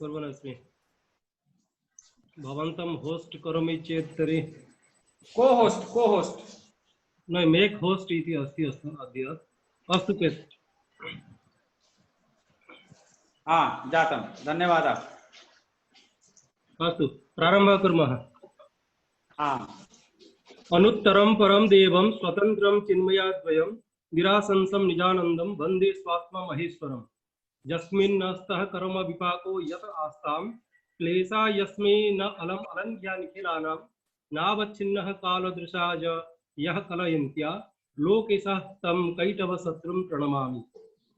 कुर्वन् अस्मि। भवन्तं होस्ट करोमि चेत् तर्हि को होस्ट न मेक् होस्ट इति अस्ति अद्य अस्तु चेत् जातं धन्यवादः। अस्तु प्रारम्भः कुर्मः। अनुत्तरं परं देवं स्वतन्त्रं चिन्मयाद्वयं निरासंसं निजानन्दं वन्दे स्वात्मा महेश्वरम्। यस्मिन्नस्तः कर्म विपाको यत आस्तां क्लेशा यस्मै न अलम् अनन्या निखिलानां नावच्छिन्नः कालदृशाय यः कलयन्त्या लोकेशः तं कैटवशत्रुं प्रणमामि।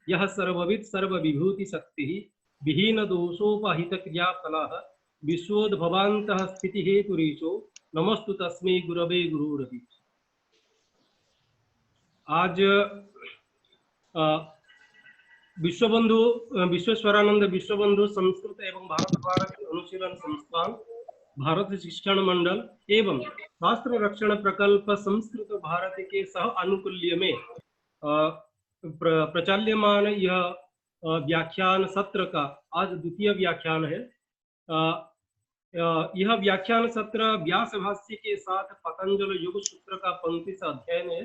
यः सर्ववित् सर्वविभूतिशक्तिः विहीनदोषोपहितक्रियाफलः विश्वोद्भवान्तः स्थितिहेतुरीशो नमस्तु तस्मै गुरवे गुरुरपि। आज विश्वबंधु विश्वेश्वरानंद विश्वबंधु संस्कृत एवं भारत अनुशीलन संस्थान, भारत शिक्षण मंडल एवं शास्त्र रक्षण प्रकल्प संस्कृत भारत के सह अनुकूल्य में प्रचाल्यमान यह व्याख्यान सत्र का आज द्वितीय व्याख्यान है। यह व्याख्यान सत्र व्यास भाष्य के साथ पतंजल योग सूत्र का पंक्ति से अध्ययन है।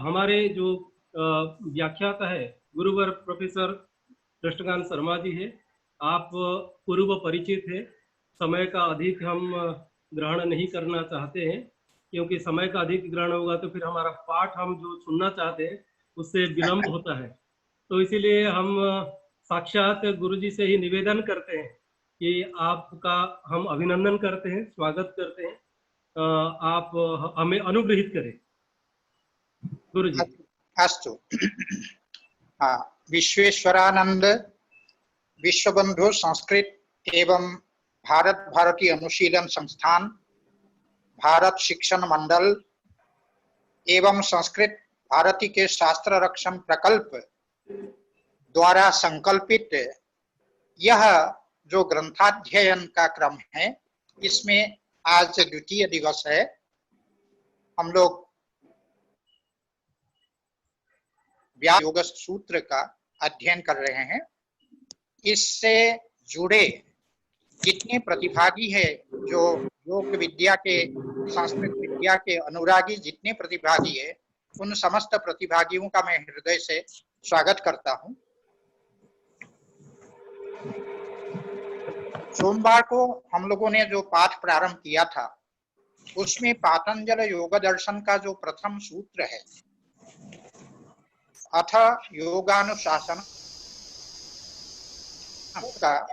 हमारे जो व्याख्याता है गुरुवर प्रोफेसर कृष्णकांत शर्मा जी है। आप पूर्व परिचित है। समय का अधिक हम ग्रहण नहीं करना चाहते हैं, क्योंकि समय का अधिक ग्रहण होगा तो फिर हमारा पाठ हम जो सुनना चाहते हैं उससे विलंब होता है। तो इसीलिए हम साक्षात गुरुजी से ही निवेदन करते हैं कि आपका हम अभिनंदन करते हैं, स्वागत करते हैं। आप हमें अनुग्रहित करें गुरुजी। अस्तु। विश्वेश्वरानंद विश्वबंधु संस्कृत एवं भारत भारतीय अनुशीलन संस्थान, भारत शिक्षण मंडल एवं संस्कृत भारती के शास्त्र रक्षण प्रकल्प द्वारा संकल्पित यह जो ग्रंथाध्ययन का क्रम है, इसमें आज द्वितीय दिवस है। हम लोग व्यास योग सूत्र का अध्ययन कर रहे हैं। इससे जुड़े जितने प्रतिभागी है, जो योग विद्या के संस्कृत विद्या के अनुरागी जितने प्रतिभागी है, उन समस्त प्रतिभागियों का मैं हृदय से स्वागत करता हूं। सोमवार को हम लोगों ने जो पाठ प्रारंभ किया था, उसमें पातंजल योग दर्शन का जो प्रथम सूत्र है, अथ योगानुशासन का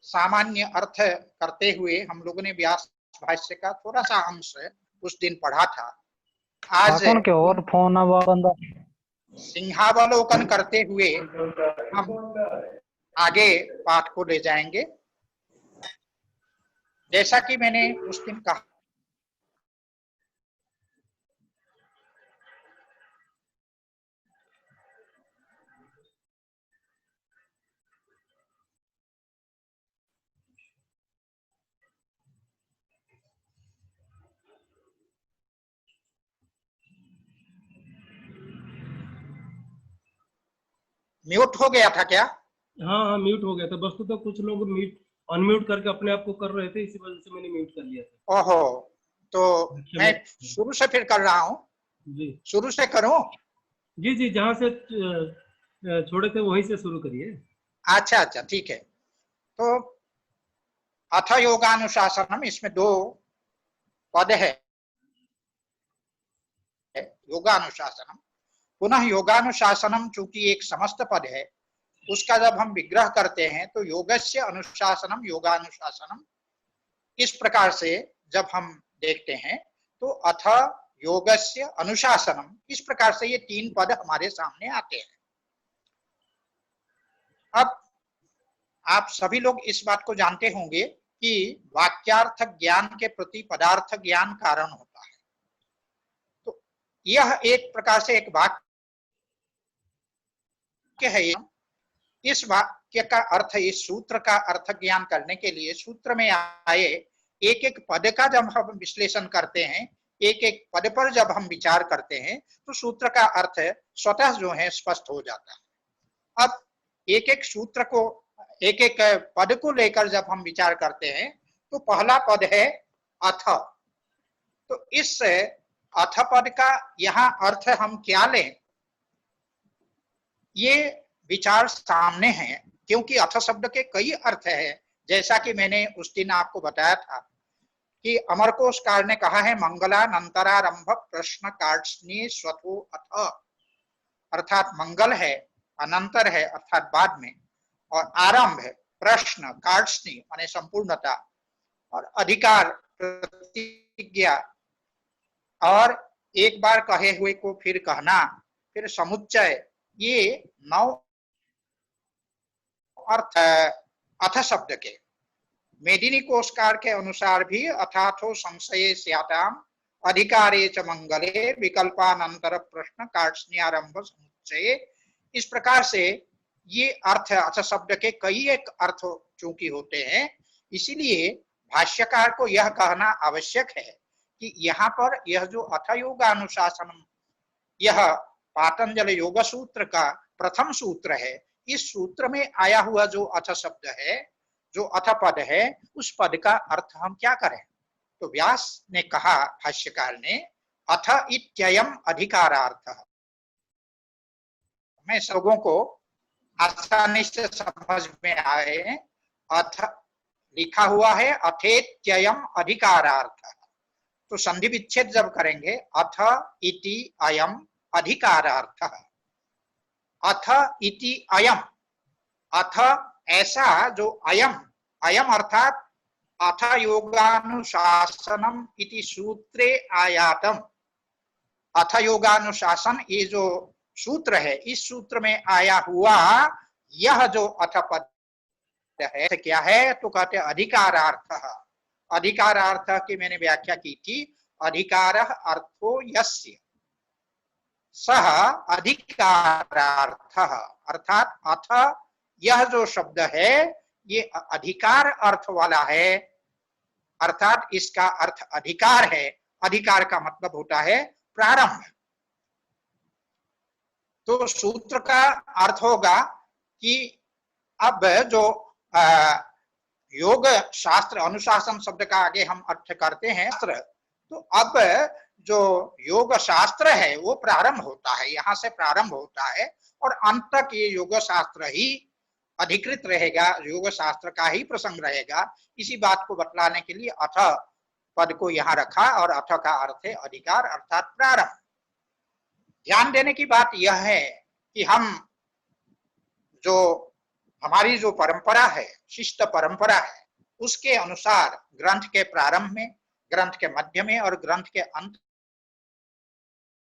सामान्य अर्थ करते हुए हम लोगों ने व्यास भाष्य का थोड़ा सा अंश उस दिन पढ़ा था। आज सिंहावलोकन करते हुए हम आगे पाठ को ले जाएंगे। जैसा कि मैंने उस दिन कहा, म्यूट हो गया था क्या? हाँ, म्यूट हो गया था। बस तो कुछ लोग म्यूट अनम्यूट करके अपने आप को कर रहे थे, इसी वजह से मैंने म्यूट कर लिया था। ओहो, तो मैं शुरू से फिर कर रहा हूँ जी। शुरू से करूं? जी जी, जहां से छोड़े थे वहीं से शुरू करिए। अच्छा अच्छा, ठीक है। तो अथ योगानुशासनम, इसमें दो पद है, योगानुशासनम पुनः योगानुशासनम। चूंकि एक समस्त पद है, उसका जब हम विग्रह करते हैं तो योगस्य अनुशासनम योगानुशासनम, इस प्रकार से जब हम देखते हैं तो अथ योगस्य अनुशासनम, इस प्रकार से ये तीन पद हमारे सामने आते हैं। अब आप सभी लोग इस बात को जानते होंगे कि वाक्यार्थ ज्ञान के प्रति पदार्थ ज्ञान कारण होता है। तो यह एक प्रकार से एक वाक्य है। इस वाक्य का अर्थ, इस सूत्र का अर्थ ज्ञान करने के लिए सूत्र में आए एक एक पद का जब हम विश्लेषण करते हैं, एक एक पद पर जब हम विचार करते हैं, तो सूत्र का अर्थ स्वतः जो है स्पष्ट हो जाता है। अब एक एक सूत्र को एक एक पद को लेकर जब हम विचार करते हैं तो पहला पद है अथ। तो इस अथ पद का यहाँ अर्थ हम क्या लें, ये विचार सामने है, क्योंकि अथ शब्द के कई अर्थ है। जैसा कि मैंने उस दिन आपको बताया था कि अमरकोशकार ने कहा है मंगलानंतरारंभ प्रश्न कार्त्स्नी स्वथो अथ, अर्थात मंगल है, अनंतर है अर्थात बाद में, और आरंभ है प्रश्न कार्त्स्नी माने संपूर्णता, और अधिकार प्रतिज्ञा, और एक बार कहे हुए को फिर कहना, फिर समुच्चय, ये 9 अर्थ अथ शब्द के। मेदिनी कोशकार के अनुसार भी अथाथो संशये स्याताम अधिकारे च मंगले विकल्पानंतर प्रश्न कार्त्स्नी आरंभ समुच्चये, इस प्रकार से ये अर्थ अथ शब्द के कई एक अर्थ चूंकि होते हैं, इसीलिए भाष्यकार को यह कहना आवश्यक है कि यहाँ पर यह जो अथ योगानुशासनम, यह पातंजल योग सूत्र का प्रथम सूत्र है, इस सूत्र में आया हुआ जो अथ शब्द है, जो अथ पद है, उस पद का अर्थ हम क्या करें। तो व्यास ने कहा, भाष्यकार ने, अथ इत्ययम अधिकारार्थ। मैं सबों को आसानी से समझ में आए, अथ लिखा हुआ है अथेत्ययम अधिकारार्थ, तो संधि विच्छेद जब करेंगे अथ इति अयम अधिकारार्थ, अथ इति अयम, अथ ऐसा जो अयम, अयम अर्थात अथ योगानुशासनम इति सूत्रे आयातम, अथ योगानुशासन ये जो सूत्र है, इस सूत्र में आया हुआ यह जो अथ पद है क्या है, तो कहते अधिकारार्थ। अधिकारार्थ की मैंने व्याख्या की थी, अधिकारः अर्थो यस्य सह अधिकारार्थः, अर्थात अथ यह जो शब्द है ये अधिकार अर्थ वाला है, अर्थात इसका अर्थ अधिकार है। अधिकार का मतलब होता है प्रारंभ। तो सूत्र का अर्थ होगा कि अब जो योग शास्त्र, अनुशासन शब्द का आगे हम अर्थ करते हैं शास्त्र, तो अब जो योग शास्त्र है वो प्रारंभ होता है, यहाँ से प्रारंभ होता है, और अंत तक ये योग शास्त्र ही अधिकृत रहेगा, योग शास्त्र का ही प्रसंग रहेगा। इसी बात को बतलाने के लिए अथ पद को यहाँ रखा, और अथ का अर्थ है अधिकार अर्थात प्रारंभ। ध्यान देने की बात यह है कि हम जो हमारी जो परंपरा है, शिष्ट परंपरा है, उसके अनुसार ग्रंथ के प्रारंभ में, ग्रंथ के मध्य में और ग्रंथ के अंत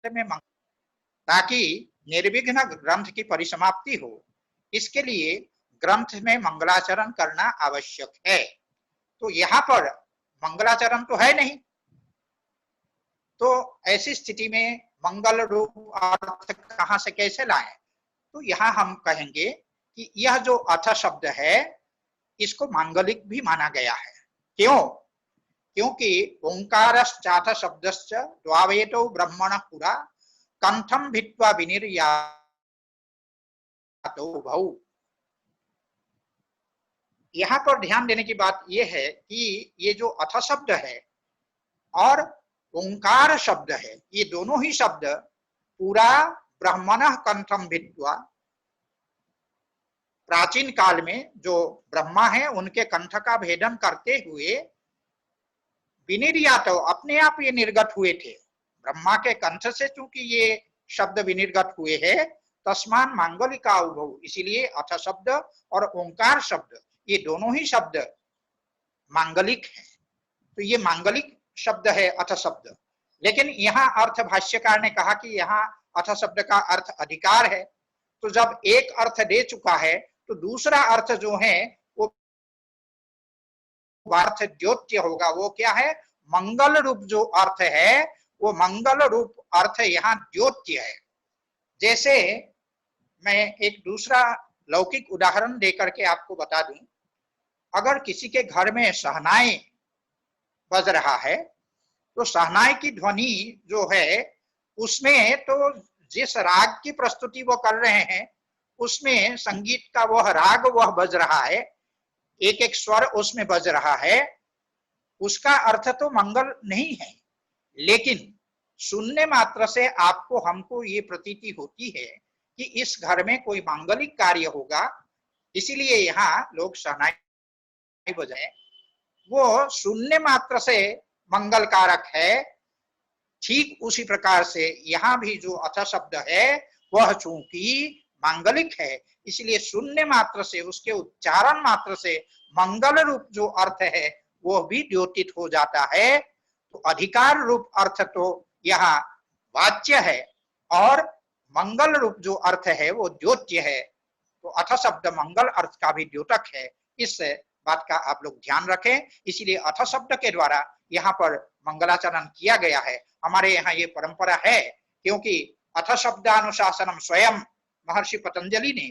में, ताकि निर्विघ्न ग्रंथ की परिसमाप्ति हो, इसके लिए ग्रंथ में मंगलाचरण करना आवश्यक है। तो यहाँ पर मंगलाचरण तो है नहीं, तो ऐसी स्थिति में मंगल रूप अर्थ कहां से कैसे लाएं। तो यहाँ हम कहेंगे कि यह जो अथ शब्द है इसको मांगलिक भी माना गया है। क्यों? क्योंकि ओंकारश्चाथ शब्दश्च द्वावेतो ब्रह्मण पुरा कंठम भित्वा विनिर्यातो भौ। यहाँ पर ध्यान देने की बात यह है कि ये जो अथ शब्द है और ओंकार शब्द है, ये दोनों ही शब्द पूरा ब्रह्मणः कंठम भित्वा, प्राचीन काल में जो ब्रह्मा है उनके कंठ का भेदन करते हुए विनिर्यातो, अपने आप ये निर्गत हुए थे। ब्रह्मा के कंठ से चूंकि ये शब्द विनिर्गत हुए हैं, तस्मान मांगलिका उभौ, इसीलिए अथ शब्द और ओंकार शब्द ये दोनों ही शब्द मांगलिक है। तो ये मांगलिक शब्द है अथ शब्द। लेकिन यहाँ अर्थ भाष्यकार ने कहा कि यहाँ अथ शब्द का अर्थ अधिकार है। तो जब एक अर्थ दे चुका है तो दूसरा अर्थ जो है वो अर्थ द्योत्य होगा। वो क्या है? मंगल रूप जो अर्थ है वो मंगल रूप अर्थ यहाँ द्योत्य है। जैसे मैं एक दूसरा लौकिक उदाहरण देकर के आपको बता दूं, अगर किसी के घर में शहनाई बज रहा है तो शहनाई की ध्वनि जो है उसमें तो जिस राग की प्रस्तुति वो कर रहे हैं उसमें संगीत का वह राग वह बज रहा है, एक एक स्वर उसमें बज रहा है, उसका अर्थ तो मंगल नहीं है, लेकिन सुनने मात्र से आपको हमको ये प्रतीति होती है कि इस घर में कोई मांगलिक कार्य होगा, इसीलिए यहाँ लोग शहनाई बजाए। वो सुनने मात्र से मंगल कारक है। ठीक उसी प्रकार से यहाँ भी जो अथ शब्द है वह चूंकि मांगलिक है, इसलिए सुनने मात्र से, उसके उच्चारण मात्र से मंगल रूप जो अर्थ है वह भी द्योतित हो जाता है। तो अधिकार रूप अर्थ तो यहाँ वाच्य है और मंगल रूप जो अर्थ है वो द्योत्य है। तो अथ शब्द मंगल अर्थ का भी द्योतक है, इस बात का आप लोग ध्यान रखें। इसीलिए अथ शब्द के द्वारा यहाँ पर मंगलाचरण किया गया है। हमारे यहाँ ये परंपरा है, क्योंकि अथ शब्दानुशासनम स्वयं महर्षि पतंजलि ने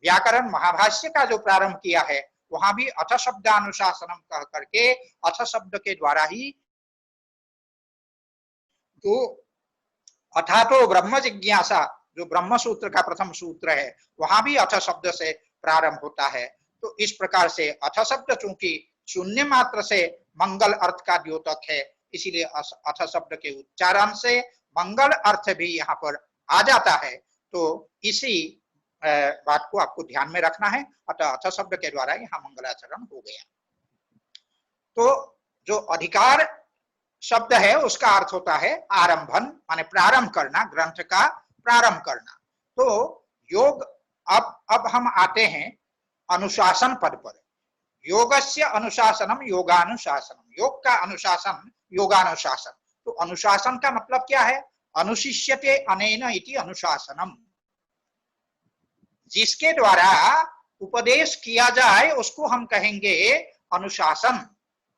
व्याकरण महाभाष्य का जो प्रारंभ किया है वहां भी अथ शब्दानुशासनम कह करके अथ शब्द के द्वारा ही, तो अथा तो ब्रह्म जिज्ञासा जो ब्रह्म सूत्र का प्रथम सूत्र है वहां भी अथ शब्द से प्रारंभ होता है। तो इस प्रकार से अथ शब्द चूंकि शून्य मात्र से मंगल अर्थ का द्योतक है, इसीलिए अथ शब्द के उच्चारण से मंगल अर्थ भी यहाँ पर आ जाता है। तो इसी बात को आपको ध्यान में रखना है। अतः अथ शब्द के द्वारा यहाँ मंगलाचरण हो गया। तो जो अधिकार शब्द है उसका अर्थ होता है आरंभन, माने प्रारंभ करना, ग्रंथ का प्रारंभ करना। तो योग, अब हम आते हैं अनुशासन पद पर। योगस्य अनुशासनम योगानुशासनम, योग का अनुशासन योगानुशासन। तो अनुशासन का मतलब क्या है? अनुशिष्यते अनेन इति अनुशासनम, जिसके द्वारा उपदेश किया जाए उसको हम कहेंगे अनुशासन।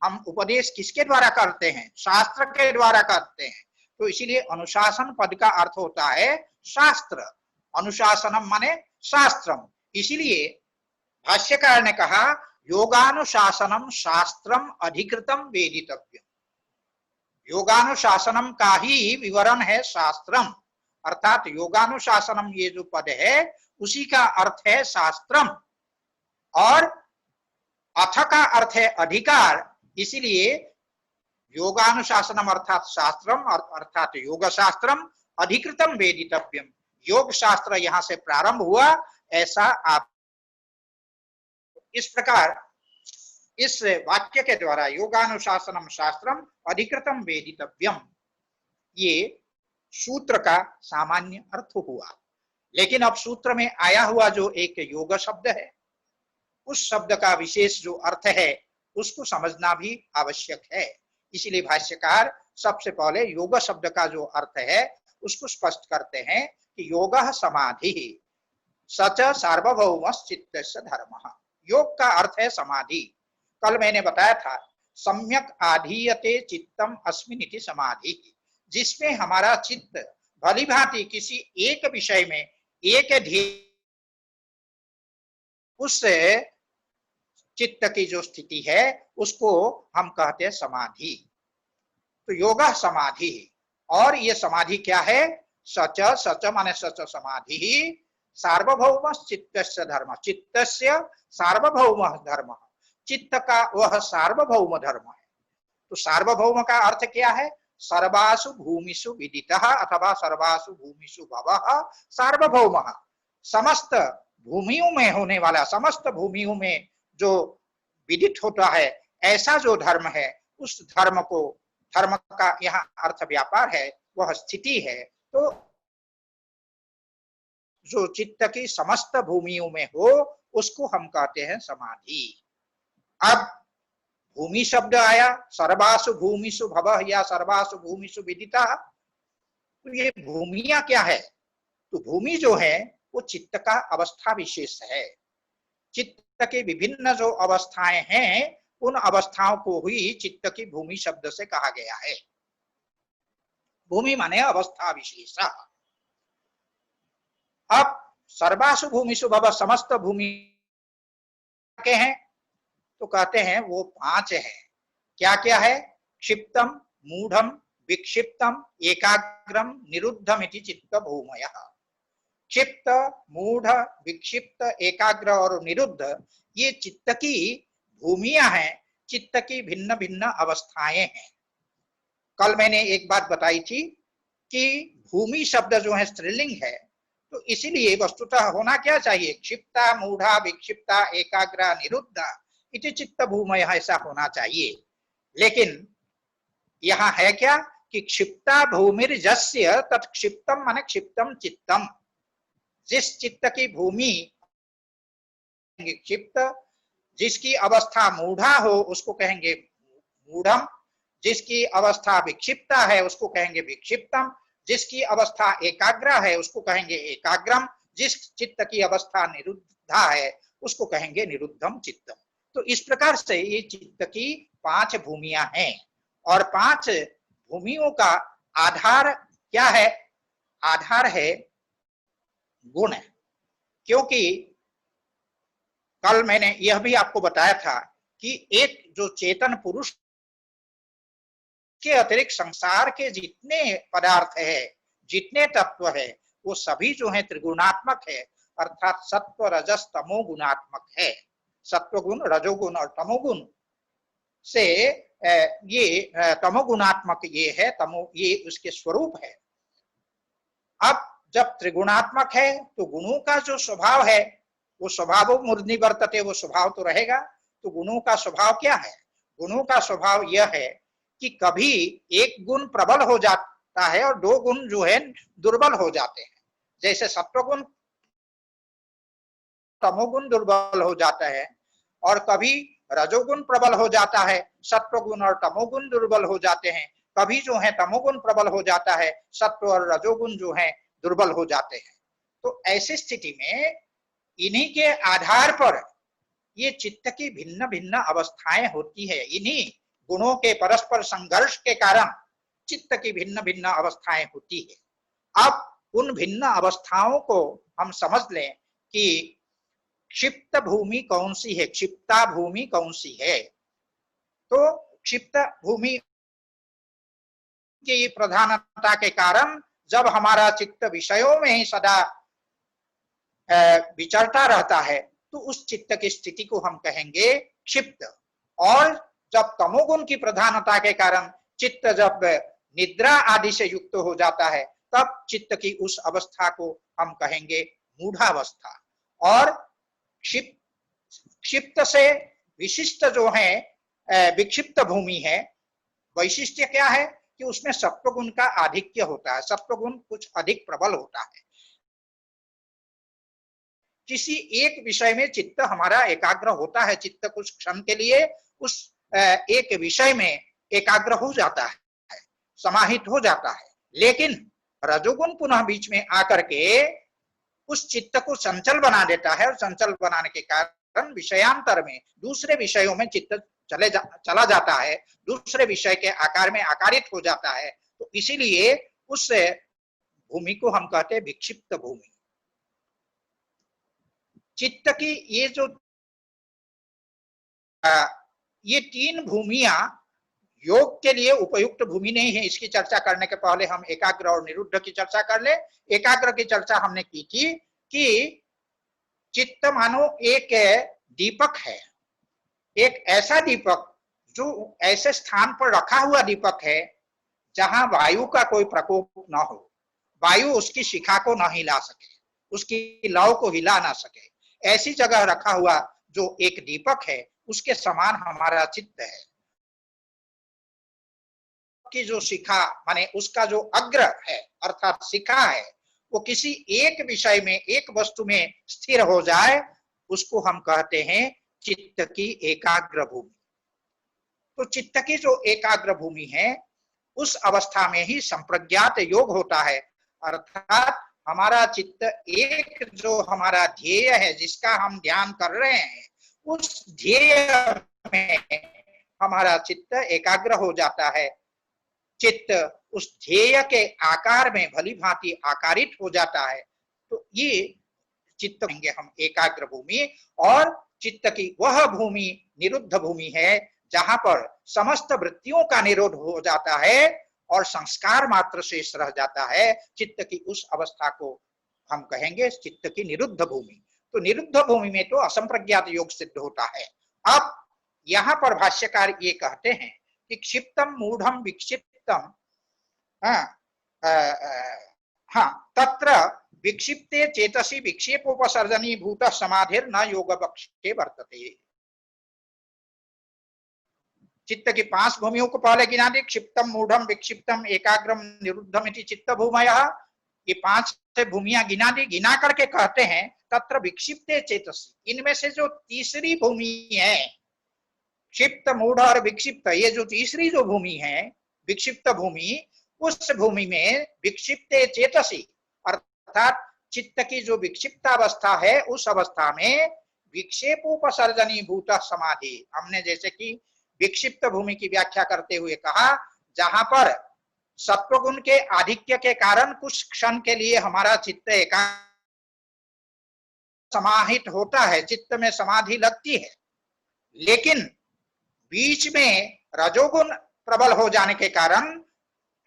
हम उपदेश किसके द्वारा करते हैं? शास्त्र के द्वारा करते हैं। तो इसीलिए अनुशासन पद का अर्थ होता है शास्त्र। अनुशासनम माने शास्त्रम। इसीलिए भाष्यकार ने कहा योगानुशासनम शास्त्रम अधिकृतम वेदितव्यम। योगानुशासनम का ही विवरण है शास्त्रम, अर्थात योगानुशासनम ये जो पद है उसी का अर्थ है शास्त्रम, और अथ का अर्थ है अधिकार। इसीलिए योगानुशासनम अर्थात शास्त्रम अर्थात योग शास्त्रम अधिकृतम वेदितव्यम, योग शास्त्र यहां से प्रारंभ हुआ, ऐसा आप इस प्रकार इस वाक्य के द्वारा योगानुशासनम शास्त्रम अधिकृतम वेदितव्यम, ये सूत्र का सामान्य अर्थ हुआ। लेकिन अब सूत्र में आया हुआ जो एक योग शब्द है उस शब्द का विशेष जो अर्थ है उसको समझना भी आवश्यक है। इसीलिए भाष्यकार सबसे पहले योग शब्द का जो अर्थ है उसको स्पष्ट करते हैं कि योगः समाधि सच सार्वभौमश्चित्तस्य धर्मः। योग का अर्थ है समाधि। कल मैंने बताया था सम्यक आधीयते चित्तम अस्मिनिति समाधि, जिसमें हमारा चित्त भली भांति किसी एक विषय में एक ध्येय, उस चित्त की जो स्थिति है उसको हम कहते हैं समाधि। तो योगा समाधि, और ये समाधि क्या है? सच, सच माने सच समाधि सार्वभौम चित्तस्य धर्म, चित्तस्य सार्वभौम धर्म, चित्त का वह सार्वभौम धर्म है। तो सार्वभौम का अर्थ क्या है? सर्वासु भूमिषु विदितः अथवा सर्वासु भूमिषु भवः सार्वभौमः, समस्त भूमियों में होने वाला, समस्त भूमियों में जो विदित होता है ऐसा जो धर्म है, उस धर्म को, धर्म का यहाँ अर्थ व्यापार है, वह स्थिति है। तो जो चित्त की समस्त भूमियों में हो उसको हम कहते हैं समाधि। अब भूमि शब्द आया, सर्वासु भूमिषु भवः या सर्वासु भूमिषु विदितः, तो ये भूमिया क्या है? तो भूमि जो है वो चित्त का अवस्था विशेष है। चित्त के विभिन्न जो अवस्थाएं हैं उन अवस्थाओं को ही चित्त की भूमि शब्द से कहा गया है। भूमि माने अवस्था विशेष। अब सर्वासु भूमिषु भवः, समस्त भूमि के हैं तो कहते हैं वो 5 है। क्या क्या है? क्षिप्तम, मूढ़म, विक्षिप्तम, एकाग्रम, निरुद्धम इति चित्त भूमयः। क्षिप्त, मूढ़, विक्षिप्त, एकाग्र और निरुद्ध, ये चित्त की भूमियां हैं, चित्त की भिन्न भिन्न अवस्थाएं हैं। कल मैंने एक बात बताई थी कि भूमि शब्द जो है स्त्रीलिंग है, तो इसीलिए वस्तुतः होना क्या चाहिए, क्षिप्ता, मूढ़ा, विक्षिप्ता, एकाग्र, निरुद्ध इति चित्त भूमयः, ऐसा होना चाहिए। लेकिन यहाँ है क्या कि क्षिप्ता भूमिर्जस्य तत्क्षिप्तम माने क्षिप्तम चित्तम, जिस चित्त की भूमि क्षिप्त, जिसकी अवस्था मूढ़ा हो उसको कहेंगे मूढ़म, जिसकी अवस्था विक्षिप्ता है उसको कहेंगे विक्षिप्तम, जिसकी अवस्था एकाग्र है उसको कहेंगे एकाग्रम, जिस चित्त की अवस्था निरुद्धा है उसको कहेंगे निरुद्धम चित्तम। तो इस प्रकार से ये चित्त की 5 भूमियां हैं, और 5 भूमियों का आधार क्या है, आधार है गुण। क्योंकि कल मैंने यह भी आपको बताया था कि एक जो चेतन पुरुष के अतिरिक्त संसार के जितने पदार्थ है, जितने तत्व है, वो सभी जो है त्रिगुणात्मक है, अर्थात सत्व रजस तमो गुणात्मक है। सत्वगुण, रजोगुण और तमोगुण से ये तमोगुणात्मक ये है, तमो ये उसके स्वरूप है। अब जब त्रिगुणात्मक है तो गुणों का जो स्वभाव है वो स्वभावो मूर्धनि वर्तते, वो स्वभाव तो रहेगा। तो गुणों का स्वभाव क्या है, गुणों का स्वभाव यह है कि कभी एक गुण प्रबल हो जाता है और 2 गुण जो है दुर्बल हो जाते हैं। जैसे सत्वगुण तमोगुण दुर्बल हो जाता है, और कभी रजोगुण प्रबल हो जाता है, सत्वगुण और तमोगुण दुर्बल हो जाते हैं। कभी जो है तमोगुण प्रबल हो जाता है, सत्व और रजोगुण जो है दुर्बल हो जाते हैं। तो ऐसी स्थिति में इन्हीं के आधार पर ये चित्त की भिन्न भिन्न अवस्थाएं होती है। इन्हीं गुणों के परस्पर संघर्ष के कारण चित्त की भिन्न भिन्न अवस्थाएं होती है। अब उन भिन्न अवस्थाओं को हम समझ लें कि क्षिप्त भूमि कौन सी है, क्षिप्ता भूमि कौन सी है। तो क्षिप्त भूमि की प्रधानता के कारण जब हमारा चित्त विषयों में ही सदा विचरता रहता है तो उस चित्त की स्थिति को हम कहेंगे क्षिप्त। और जब तमोगुण की प्रधानता के कारण चित्त जब निद्रा आदि से युक्त हो जाता है तब चित्त की उस अवस्था को हम कहेंगे मूढ़ावस्था। और क्षिप्त से विशिष्ट जो है विक्षिप्त भूमि है, वैशिष्ट्य क्या है कि उसमें सत्वगुण का आधिक्य होता है, सत्वगुण कुछ अधिक प्रबल होता है। किसी एक विषय में चित्त हमारा एकाग्र होता है, चित्त कुछ क्षण के लिए उस एक विषय में एकाग्र हो जाता है, समाहित हो जाता है। लेकिन रजोगुण पुनः बीच में आकर के उस चित्त को चंचल बना देता है, और चंचल बनाने के कारण विषयांतर में दूसरे विषयों में चित्त चला जाता है, दूसरे विषय के आकार में आकारित हो जाता है। तो इसीलिए उस भूमि को हम कहते हैं विक्षिप्त भूमि। चित्त की ये जो ये 3 भूमियां योग के लिए उपयुक्त भूमि नहीं है। इसकी चर्चा करने के पहले हम एकाग्र और निरुद्ध की चर्चा कर ले। एकाग्र की चर्चा हमने की थी कि चित्त मानो एक दीपक है, एक ऐसा दीपक जो ऐसे स्थान पर रखा हुआ दीपक है जहां वायु का कोई प्रकोप न हो, वायु उसकी शिखा को न हिला सके, उसकी लौ को हिला ना सके, ऐसी जगह रखा हुआ जो एक दीपक है, उसके समान हमारा चित्त है। की जो शिखा माने उसका जो अग्र है अर्थात शिखा है, वो किसी एक विषय में एक वस्तु में स्थिर हो जाए, उसको हम कहते हैं चित्त की एकाग्र भूमि। तो चित्त की जो एकाग्र भूमि है उस अवस्था में ही संप्रज्ञात योग होता है, अर्थात हमारा चित्त एक जो हमारा ध्येय है जिसका हम ध्यान कर रहे हैं उस ध्येय में हमारा चित्त एकाग्र हो जाता है। चित्त उस ध्येय के आकार में भली भांति आकारित हो जाता है। तो ये चित्त कहेंगे हम एकाग्र भूमि। और चित्त की वह भूमि निरुद्ध भूमि है जहां पर समस्त वृत्तियों का निरोध हो जाता है और संस्कार मात्र शेष रह जाता है। चित्त की उस अवस्था को हम कहेंगे चित्त की निरुद्ध भूमि। तो निरुद्ध भूमि में तो असंप्रज्ञात योग सिद्ध होता है। अब यहाँ पर भाष्यकार ये कहते हैं कि क्षिप्तम मूढ़म विक्षिप्तम, हाँ, तत्र विक्षिप्ते चेतसी विक्षेपोपसर्जनी भूत समाधिर न योग पक्षे वर्तते। चित्त की 5 भूमियों को पहले गिना दी, क्षिप्तम मूढ़म विक्षिप्तम एकाग्रम निरुद्धम इति चित्त भूमयः। ये 5 भूमियां गिना दी, गिना करके कहते हैं तत्र विक्षिप्ते चेतसी, इनमें से जो तीसरी भूमि है, क्षिप्त मूढ़ और विक्षिप्त, ये जो तीसरी जो भूमि है विक्षिप्त भूमि, उस भूमि में विक्षिप्ते चेतसी अर्थात चित्त की जो विक्षिप्त अवस्था है उस अवस्था में विक्षेपोपसर्जनी भूत समाधि। हमने जैसे कि विक्षिप्त भूमि की व्याख्या करते हुए कहा, जहां पर सत्वगुण के आधिक्य के कारण कुछ क्षण के लिए हमारा चित्त एकांत समाहित होता है, चित्त में समाधि लगती है, लेकिन बीच में रजोगुण प्रबल हो जाने के कारण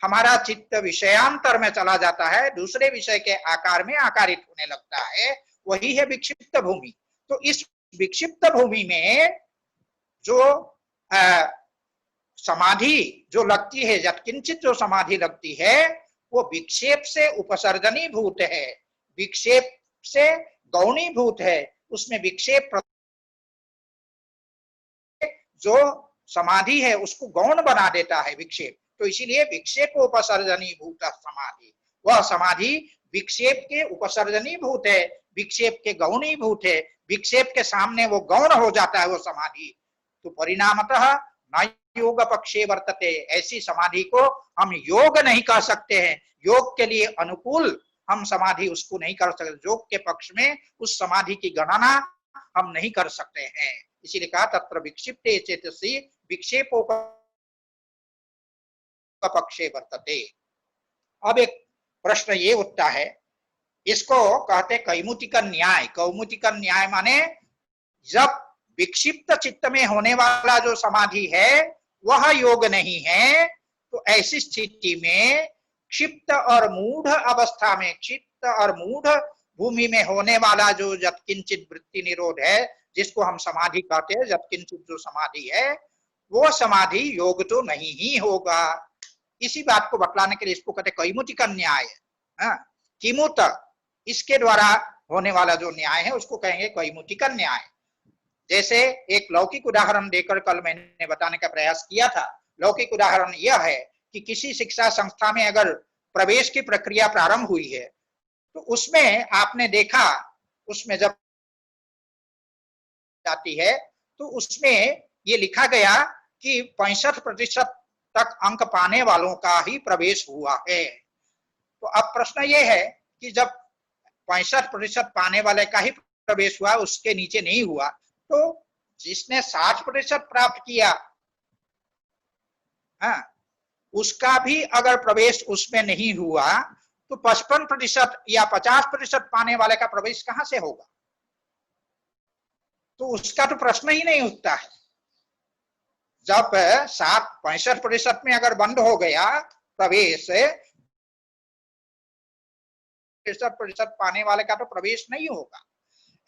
हमारा चित्त विषयांतर में चला जाता है, दूसरे विषय के आकार में आकारित होने लगता है, वही है विक्षिप्त भूमि। तो इस विक्षिप्त भूमि में जो समाधि जो लगती है, यत्किंचित जो समाधि लगती है, वो विक्षेप से उपसर्जनी भूत है, विक्षेप से गौणी भूत है, उसमें विक्षेप जो समाधि है उसको गौण बना देता है विक्षेप। तो इसीलिए विक्षेप उपसर्जनी भूत समाधि, वह समाधि विक्षेप के उपसर्जनी भूत है, विक्षेप के गौणी भूत है, विक्षेप के सामने वो गौण हो जाता है वो समाधि। तो परिणामतः न योग पक्षे वर्तते, ऐसी समाधि को हम योग नहीं कह सकते हैं, योग के लिए अनुकूल हम समाधि उसको नहीं कर सकते, योग के पक्ष में उस समाधि की गणना हम नहीं कर सकते हैं। इसीलिए कहा तत्र विक्षिप्ते चेतसी विक्षेपो पक्षे वर्तते। अब एक प्रश्न ये उठता है, इसको कहते कैमुतिक न्याय। कौमुतिक न्याय माने जब विक्षिप्त चित्त में होने वाला जो समाधि है वह योग नहीं है, तो ऐसी स्थिति में क्षिप्त और मूढ़ अवस्था में, क्षिप्त और मूढ़ भूमि में होने वाला जो यत्किंचित वृत्ति निरोध है, जिसको हम समाधि कहते हैं, यत्किंचित जो समाधि है वो समाधि योग तो नहीं ही होगा। इसी बात को बतलाने के लिए इसको कहते कैमुतिक न्याय। किमुत, इसके द्वारा होने वाला जो न्याय है उसको कहेंगे कैमुतिक न्याय। जैसे एक लौकिक उदाहरण देकर कल मैंने बताने का प्रयास किया था। लौकिक उदाहरण यह है कि किसी शिक्षा संस्था में अगर प्रवेश की प्रक्रिया प्रारंभ हुई है, तो उसमें आपने देखा, उसमें जब जाती है तो उसमें ये लिखा गया कि 65% तक अंक पाने वालों का ही प्रवेश हुआ है। तो अब प्रश्न ये है कि जब 65% पाने वाले का ही प्रवेश हुआ, उसके नीचे नहीं हुआ, तो जिसने 60% प्राप्त किया, उसका भी अगर प्रवेश उसमें नहीं हुआ, तो 55% या 50% पाने वाले का प्रवेश कहां से होगा? तो उसका तो प्रश्न ही नहीं उठता है। जब 65% में अगर बंद हो गया प्रवेश, 65% पाने वाले का तो प्रवेश नहीं होगा।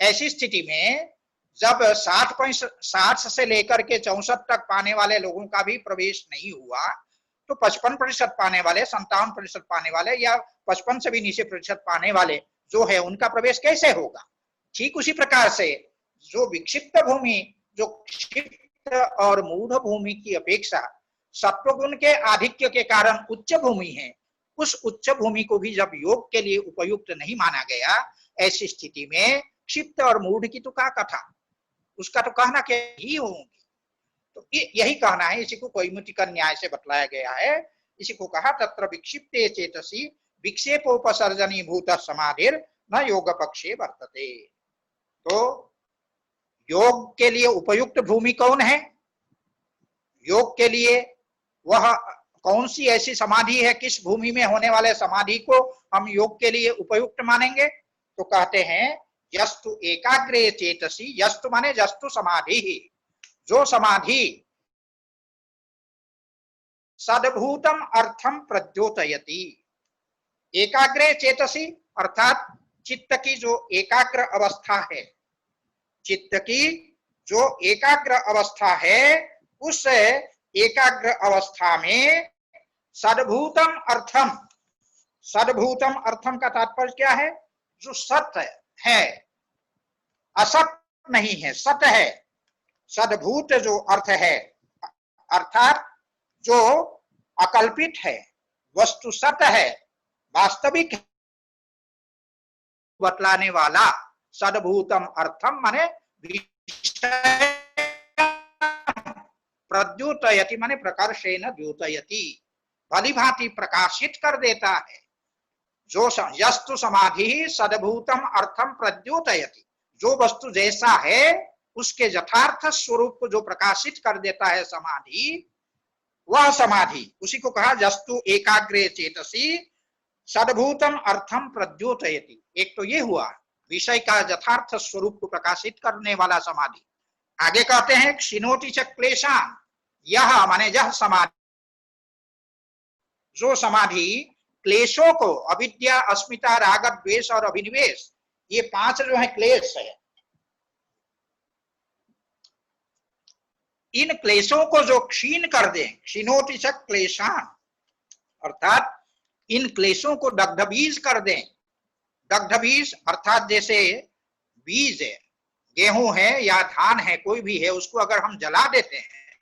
ऐसी स्थिति में जब 60 से लेकर के 64 तक पाने वाले लोगों का भी प्रवेश नहीं हुआ, तो 55% पाने वाले, 57% पाने वाले या 55 से भी नीचे प्रतिशत पाने वाले जो है उनका प्रवेश कैसे होगा? ठीक उसी प्रकार से जो विक्षिप्त भूमि, जो क्षिप्त और मूढ़ भूमि की अपेक्षा सत्वगुण के आधिक्य के कारण उच्च भूमि है, उस उच्च भूमि को भी जब योग के लिए उपयुक्त नहीं माना गया, ऐसी स्थिति में क्षिप्त और मूढ़ की तो क्या कथा, उसका तो कहना क्या ही होगी। तो यही कहना है, इसी को कैमुतिक न्याय से बतलाया गया है। इसी को कहा तत्र विक्षिप्ते चेतसी विक्षेपोपसर्जनी भूत समाधिर न योग पक्षे वर्तते। तो योग के लिए उपयुक्त भूमि कौन है? योग के लिए वह कौन सी ऐसी समाधि है, किस भूमि में होने वाले समाधि को हम योग के लिए उपयुक्त मानेंगे? तो कहते हैं यस्तु एकाग्रे चेतसी, यस्तु माने यस्तु समाधि ही, जो समाधि सद्भूतम अर्थम प्रद्योतयति। एकाग्रे चेतसी अर्थात चित्त की जो एकाग्र अवस्था है, चित्त की जो एकाग्र अवस्था है, उस एकाग्र अवस्था में सद्भूतम अर्थम, सद्भूतम अर्थम का तात्पर्य क्या है? जो सत्य है, असत नहीं है, सत्य है। सद्भूत जो अर्थ है, अर्थात जो अकल्पित है, वस्तु सत्य है, वास्तविक बतलाने वाला सद्भूतम अर्थम माने प्रद्योतयति माने प्रकर्षेण द्योतयति, भली भांति प्रकाशित कर देता है। जो यस्तु समाधि सद्भूतम अर्थम प्रद्योतयति, जो वस्तु जैसा है उसके यथार्थ स्वरूप को जो प्रकाशित कर देता है समाधि, वह समाधि, उसी को कहा यस्तु एकाग्रे चेतसी सद्भूतम अर्थम प्रद्योतयति। एक तो ये हुआ विषय का यथार्थ स्वरूप को प्रकाशित करने वाला समाधि। आगे कहते हैं क्षिणोति च क्लेशान, यह माने यह समाधि, जो समाधि क्लेशों को, अविद्या, अस्मिता, राग, द्वेष और अभिनिवेश, ये पांच जो है क्लेश है, इन क्लेशों को जो क्षीण कर दे, क्षिणोति च क्लेशान, अर्थात इन क्लेशों को दग्ध बीज कर दें। दग्ध बीज अर्थात जैसे बीज है, गेहूं है या धान है, कोई भी है, उसको अगर हम जला देते हैं,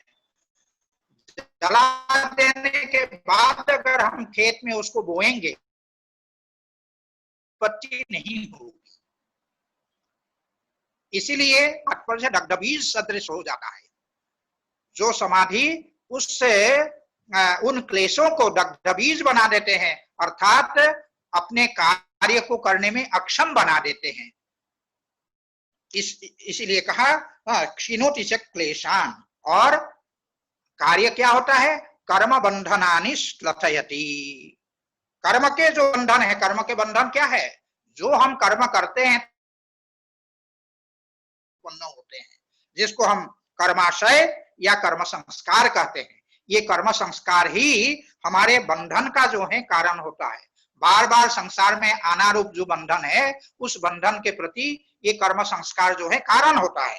जला देने के बाद अगर हम खेत में उसको बोएंगे, उत्पत्ति नहीं होगी। इसीलिए तात्पर्य से दग्ध बीज सदृश हो जाता है। जो समाधि उससे उन क्लेशों को दग्ध बीज बना देते हैं, अर्थात अपने कार्य को करने में अक्षम बना देते हैं। इसीलिए कहा क्षीणोति च क्लेशान। और कार्य क्या होता है? कर्म बंधनानि श्लथयति। कर्म के जो बंधन है, कर्म के बंधन क्या है? जो हम कर्म करते हैं उत्पन्न होते हैं, जिसको हम कर्माशय या कर्म संस्कार कहते हैं। ये कर्म संस्कार ही हमारे बंधन का जो है कारण होता है। बार बार संसार में आना रूप जो बंधन है, उस बंधन के प्रति ये कर्म संस्कार जो है कारण होता है।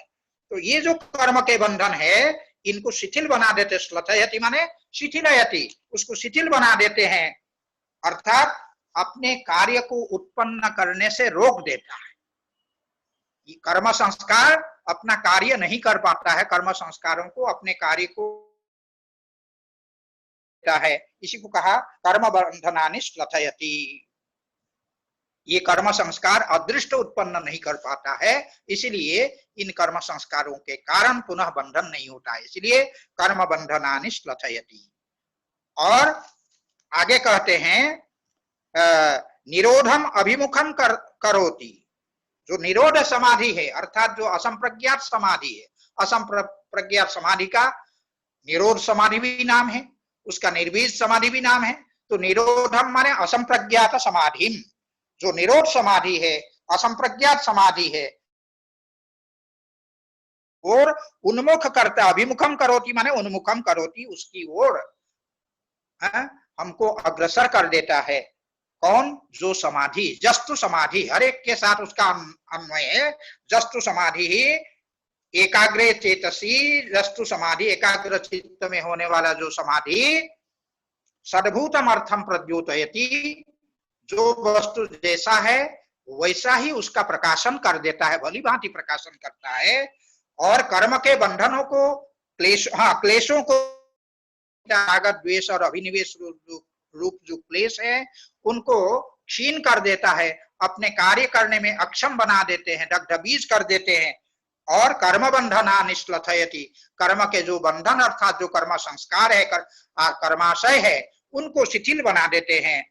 तो ये जो कर्म के बंधन है, इनको शिथिल बना देते, श्लथयति माने शिथिलयति, उसको शिथिल बना देते हैं, अर्थात अपने कार्य को उत्पन्न करने से रोक देता है। ये कर्म संस्कार अपना कार्य नहीं कर पाता है, कर्म संस्कारों को अपने कार्य को है, इसी को कहा कर्म बंधनानि श्लथयति। ये कर्म संस्कार अदृष्ट उत्पन्न नहीं कर पाता है, इसलिए इन कर्म संस्कारों के कारण पुनः बंधन नहीं होता है, इसलिए कर्म बंधनानि श्लथयति। और आगे कहते हैं निरोधम अभिमुखम करोति। जो निरोध समाधि है, अर्थात जो असंप्रज्ञात समाधि है, असंप्रज्ञात समाधि का निरोध समाधि भी नाम है, उसका निर्बीज समाधि भी नाम है। तो निरोधम माने असंप्रज्ञात समाधि, जो निरोध समाधि है, असंप्रज्ञात समाधि है, और उन्मुख करता, अभिमुखम करोति माने उन्मुखम करोति, उसकी ओर हमको अग्रसर कर देता है। कौन? जो समाधि, जस्तु समाधि, हर एक के साथ उसका अन्वय है। जस्तु समाधि ही एकाग्रे चेतसी, जस्तु समाधि, एकाग्र चित्त में होने वाला जो समाधि, सद्भूतम अर्थम प्रद्योतयति, जो वस्तु जैसा है वैसा ही उसका प्रकाशन कर देता है, भली भांति प्रकाशन करता है। और कर्म के बंधनों को, क्लेशों को, राग द्वेष और अभिनिवेश रूप जो क्लेश है, उनको क्षीण कर देता है, अपने कार्य करने में अक्षम बना देते हैं, दग्ध बीज कर देते हैं। और कर्म बंधनानि श्लथयति, कर्म के जो बंधन अर्थात जो कर्म संस्कार है, कर्माशय है, उनको शिथिल बना देते हैं।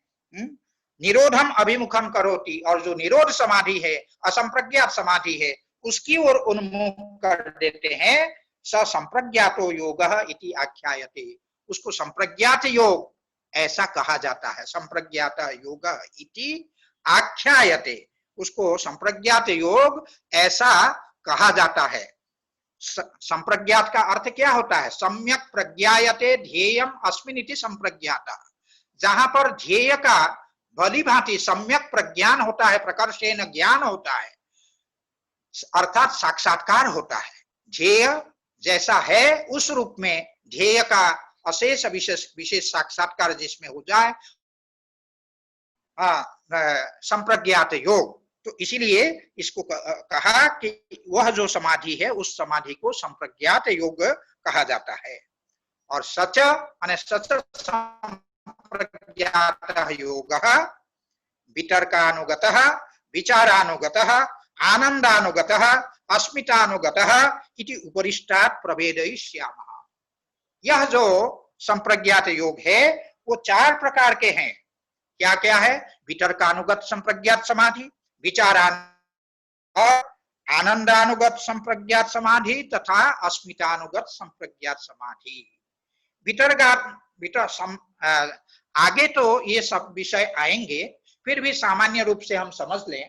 निरोधम अभिमुखम करोति, और जो निरोध समाधि है, असंप्रज्ञात समाधि है, उसकी ओर उन्मुख कर देते हैं। स संप्रज्ञातो योगः इति आख्यायते, उसको संप्रज्ञात योग ऐसा कहा जाता है। संप्रज्ञात योग इति आख्यायते, उसको संप्रज्ञात योग ऐसा कहा जाता है। संप्रज्ञात का अर्थ क्या होता है? सम्यक प्रज्ञायते ध्येयम अस्मिन् इति संप्रज्ञाता, जहां पर ध्येय का भली भांति सम्यक प्रज्ञान होता है, प्रकर्षेण ज्ञान होता है, अर्थात साक्षात्कार होता है। ध्येय जैसा है उस रूप में ध्येय का अशेष विशेष साक्षात्कार जिसमें हो जाए, संप्रज्ञात योग। तो इसीलिए इसको कहा कि वह जो समाधि है उस समाधि को संप्रज्ञात योग कहा जाता है। और सच अने सच संप्रज्ञात योगः वितर्कानुगतः विचारानुगतः आनंदानुगतः अस्मितानुगतः इति उपरिष्टात् प्रभेदयिष्यामः। यह जो संप्रज्ञात योग है वो 4 प्रकार के हैं। क्या क्या है? वितर्कानुगत संप्रज्ञात समाधि, विचारान और आनंदानुगत संप्रज्ञात समाधि तथा अस्मितानुगत संप्रज्ञात समाधि। आगे तो ये सब विषय आएंगे, फिर भी सामान्य रूप से हम समझ लें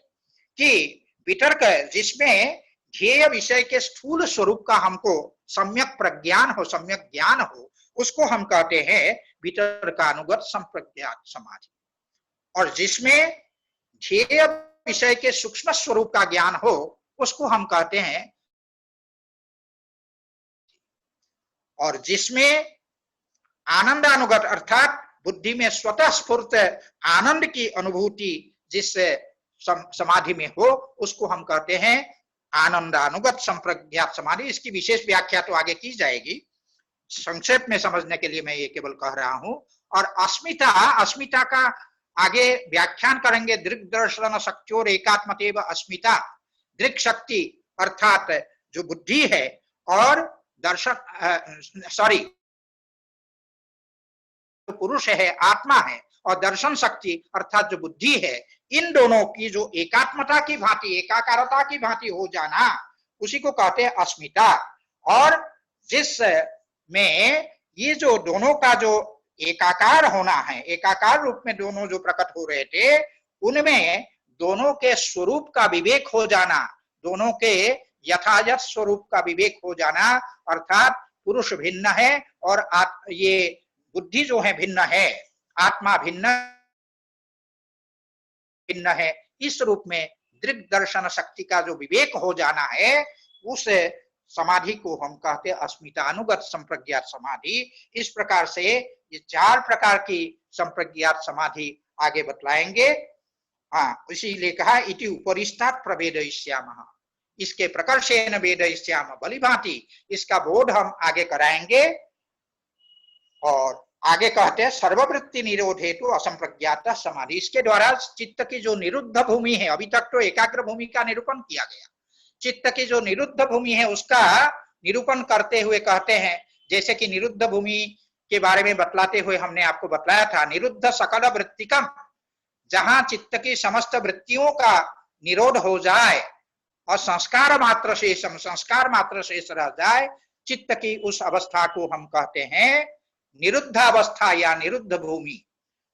कि वितर्क जिसमें ध्येय विषय के स्थूल स्वरूप का हमको सम्यक प्रज्ञान हो, सम्यक ज्ञान हो, उसको हम कहते हैं वितर्कानुगत संप्रज्ञात समाधि। और जिसमें ध्येय विषय के सूक्ष्म स्वरूप का ज्ञान हो उसको हम कहते हैं, और जिसमें आनंदानुगत अर्थात बुद्धि में स्वतः स्फूर्त आनंद की अनुभूति जिस समाधि में हो उसको हम कहते हैं आनंदानुगत संप्रज्ञात समाधि। इसकी विशेष व्याख्या तो आगे की जाएगी, संक्षेप में समझने के लिए मैं ये केवल कह रहा हूं। और अस्मिता का आगे व्याख्यान करेंगे। दृक् दर्शन शक्त्योर एकात्मतेव अस्मिता। दृक् शक्ति अर्थात जो बुद्धि है और पुरुष है, आत्मा है, और दर्शन शक्ति अर्थात जो बुद्धि है, इन दोनों की जो एकात्मता की भांति, एकाकारता की भांति हो जाना, उसी को कहते हैं अस्मिता। और जिस में ये जो दोनों का जो एकाकार होना है, एकाकार रूप में दोनों जो प्रकट हो रहे थे, उनमें दोनों के स्वरूप का विवेक हो जाना, दोनों के यथायथ स्वरूप का विवेक हो जाना, अर्थात पुरुष भिन्न है और ये बुद्धि जो है भिन्न है, आत्मा भिन्न है। इस रूप में दृक् दर्शन शक्ति का जो विवेक हो जाना है, उस समाधि को हम कहते हैं अस्मितानुगत संप्रज्ञात समाधि। इस प्रकार से ये 4 प्रकार की संप्रज्ञात समाधि आगे बतलाएंगे। इसीलिए कहा इति उपरिष्टात् प्रभेदयिष्यामः, इसके प्रकर्षेण भेदयिष्यामः, भलीभांति इसका बोध हम आगे कराएंगे। और आगे कहते हैं सर्ववृत्ति निरोध हेतु असंप्रज्ञात समाधि। इसके द्वारा चित्त की जो निरुद्ध भूमि है, अभी तक तो एकाग्र भूमि का निरूपण किया गया, चित्त की जो निरुद्ध भूमि है उसका निरूपण करते हुए कहते हैं, जैसे कि निरुद्ध भूमि के बारे में बतलाते हुए हमने आपको बतलाया था, निरुद्ध सकल वृत्तिकम, जहां चित्त की समस्त वृत्तियों का निरोध हो जाए और संस्कार मात्र शेष रह जाए, चित्त की उस अवस्था को हम कहते हैं निरुद्ध अवस्था या निरुद्ध भूमि।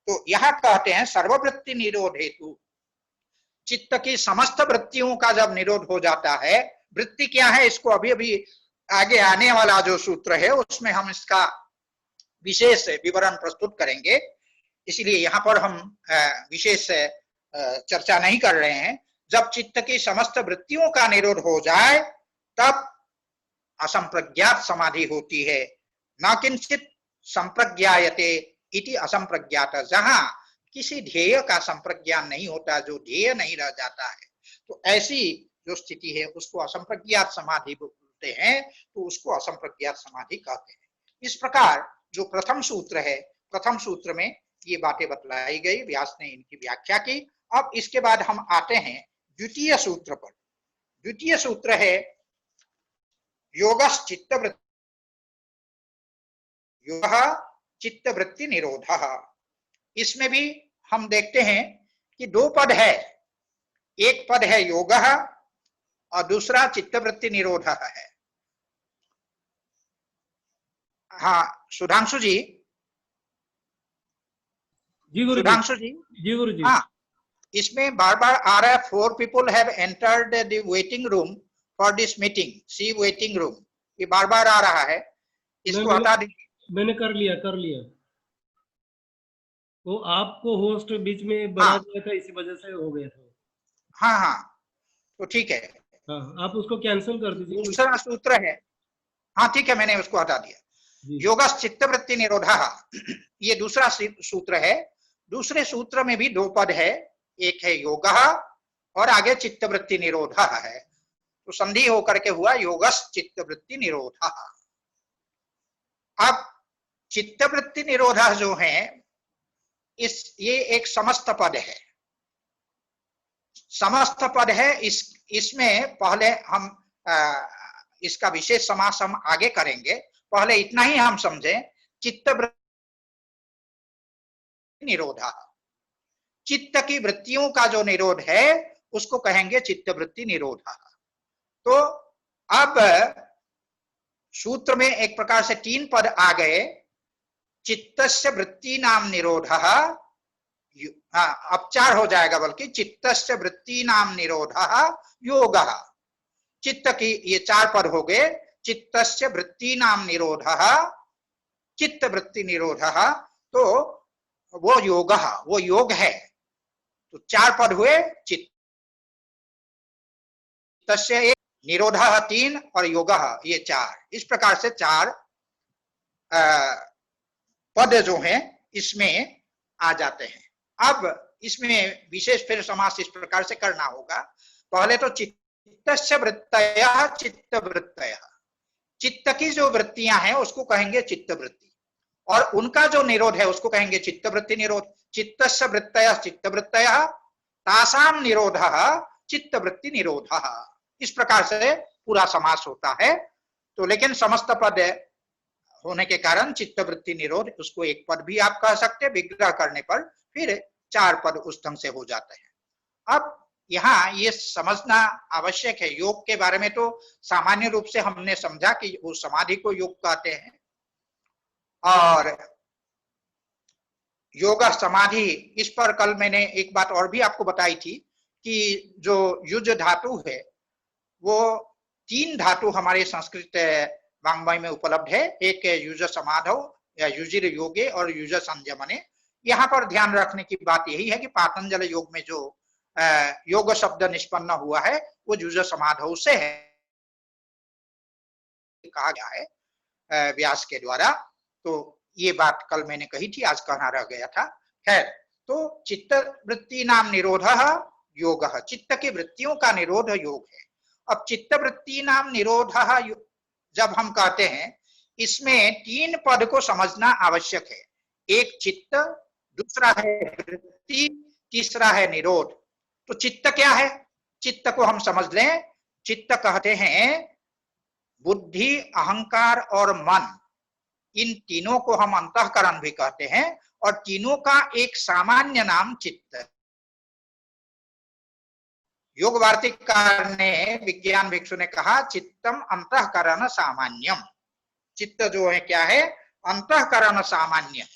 तो यह कहते हैं सर्ववृत्ति निरोध हेतु, चित्त की समस्त वृत्तियों का जब निरोध हो जाता है, वृत्ति क्या है इसको अभी अभी आगे आने वाला जो सूत्र है उसमें हम इसका विशेष विवरण प्रस्तुत करेंगे, इसलिए यहाँ पर हम विशेष चर्चा नहीं कर रहे हैं। जब चित्त की समस्त वृत्तियों का निरोध हो जाए तब असंप्रज्ञात समाधि होती है। न किंचित संप्रज्ञायते इति असंप्रज्ञात, जहां किसी ध्येय का संप्रज्ञान नहीं होता, जो ध्येय नहीं रह जाता है, तो ऐसी जो स्थिति है उसको असंप्रज्ञात समाधि बोलते हैं, तो उसको असंप्रज्ञात समाधि कहते हैं। इस प्रकार जो प्रथम सूत्र है, प्रथम सूत्र में ये बातें बतलाई गई, व्यास ने इनकी व्याख्या की। अब इसके बाद हम आते हैं द्वितीय सूत्र पर। द्वितीय सूत्र है योगस् चित्तवृत्ति, योग चित्तवृत्ति निरोधः। इसमें भी हम देखते हैं कि 2 पद है, एक पद है योगः और दूसरा चित्तवृत्ति निरोधः है। हाँ सुधांशु जी, सुधांशु जी, जी गुरु जी। हाँ, इसमें बार बार आ रहा है 4 people have entered the waiting room for this meeting, see waiting room, ये बार बार आ रहा है, इसको हटा दीजिए। मैंने कर लिया। वो आपको होस्ट बीच में बना हाँ दिया था, इसी वजह से हो गया था। हाँ हाँ, तो ठीक है। हाँ, आप उसको कैंसिल कर दीजिए कोई। दूसरा सूत्र है, हाँ ठीक है, मैंने उसको हटा दिया। जी। योगस् चित्तवृत्ति निरोधः, ये दूसरा सूत्र है। दूसरे सूत्र में भी दो पद है, एक है योगः और आगे चित्तवृत्ति निरोधः है, तो संधि होकर के हुआ योगस् चित्तवृत्ति निरोधः। अब चित्तवृत्ति निरोधः जो है, ये एक समस्त पद है, समस्त पद है। इसमें पहले हम इसका विशेष समास हम आगे करेंगे, पहले इतना ही हम समझें। चित्तवृत्ति निरोधः, चित्त की वृत्तियों का जो निरोध है उसको कहेंगे चित्तवृत्ति निरोधः। तो अब सूत्र में एक प्रकार से तीन पद आ गए। चित्तस्य वृत्ति नाम निरोधः, अब चार हो जाएगा, बल्कि चित्तस्य वृत्ति नाम निरोधः योगः। चित्त की ये चार पद हो गए, चित्तस्य वृत्ति नाम निरोधः, चित्त वृत्ति निरोधः, तो वो योगः, वो योग है। तो चार पद हुए, चित्तस्य एक, निरोधः तीन और योगः ये चार। इस प्रकार से चार पद जो हैं इसमें आ जाते हैं। अब इसमें विशेष फिर समास इस प्रकार से करना होगा। पहले तो चित्तस्य वृत्तयः चित्तवृत्तयः, चित्त की जो वृत्तियां हैं उसको कहेंगे चित्तवृत्ति, और उनका जो निरोध है उसको कहेंगे चित्तवृत्ति निरोध। चित्तस्य वृत्तयः चित्तवृत्तयः, तासाम निरोधः चित्तवृत्ति निरोधः। इस प्रकार से पूरा समास होता है। तो लेकिन समस्त पद होने के कारण चित्तवृत्ति निरोध, उसको एक पद भी आप कह सकते, विग्रह करने पर फिर चार पद उस ढंग से हो जाते हैं। अब यहाँ ये समझना आवश्यक है, योग के बारे में तो सामान्य रूप से हमने समझा कि वो समाधि को योग कहते हैं, और योग समाधि, इस पर कल मैंने एक बात और भी आपको बताई थी कि जो युज धातु है वो तीन धातु हमारे संस्कृत वांग्मय में उपलब्ध है। एक युज समाधौ या युजिर योगे और युज संयमने। यहाँ पर ध्यान रखने की बात यही है कि पातंजल योग में जो योग शब्द निष्पन्न हुआ है वो युज समाधौ से है, कहा गया है व्यास के द्वारा। तो ये बात कल मैंने कही थी, आज कहना रह गया था। खैर, तो चित्त वृत्ति नाम निरोधः योगः, चित्त की वृत्तियों का निरोध योग है। अब चित्त वृत्ति नाम निरोधः जब हम कहते हैं, इसमें तीन पद को समझना आवश्यक है। एक चित्त, दूसरा है वृत्ति, तीसरा है निरोध। तो चित्त क्या है? चित्त को हम समझ लें। चित्त कहते हैं बुद्धि, अहंकार और मन, इन तीनों को हम अंतःकरण भी कहते हैं, और तीनों का एक सामान्य नाम चित्त। योग वार्तिककार ने, विज्ञान भिक्षु ने कहा चित्तम अंतःकरण सामान्यम। चित्त जो है क्या है? अंतःकरण सामान्य।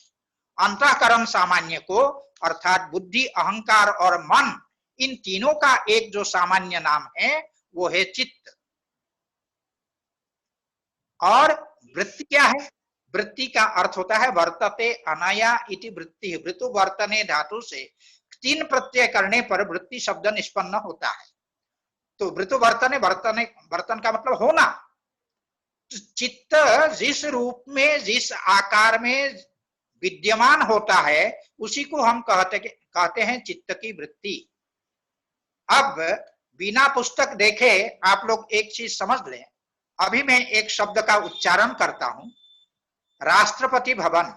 अंतःकरण सामान्य को अर्थात बुद्धि, अहंकार और मन, इन तीनों का एक जो सामान्य नाम है वो है चित्त। और वृत्ति क्या है? वृत्ति का अर्थ होता है वर्तते अनया इति वृत्ति। वृत्तु वर्तने धातु से तीन प्रत्यय करने पर वृत्ति शब्द निष्पन्न होता है। तो वृत्तु वर्तने, वर्तन का मतलब होना। चित्त जिस रूप में, जिस आकार में विद्यमान होता है उसी को हम कहते हैं चित्त की वृत्ति। अब बिना पुस्तक देखे आप लोग एक चीज समझ लें। अभी मैं एक शब्द का उच्चारण करता हूं, राष्ट्रपति भवन।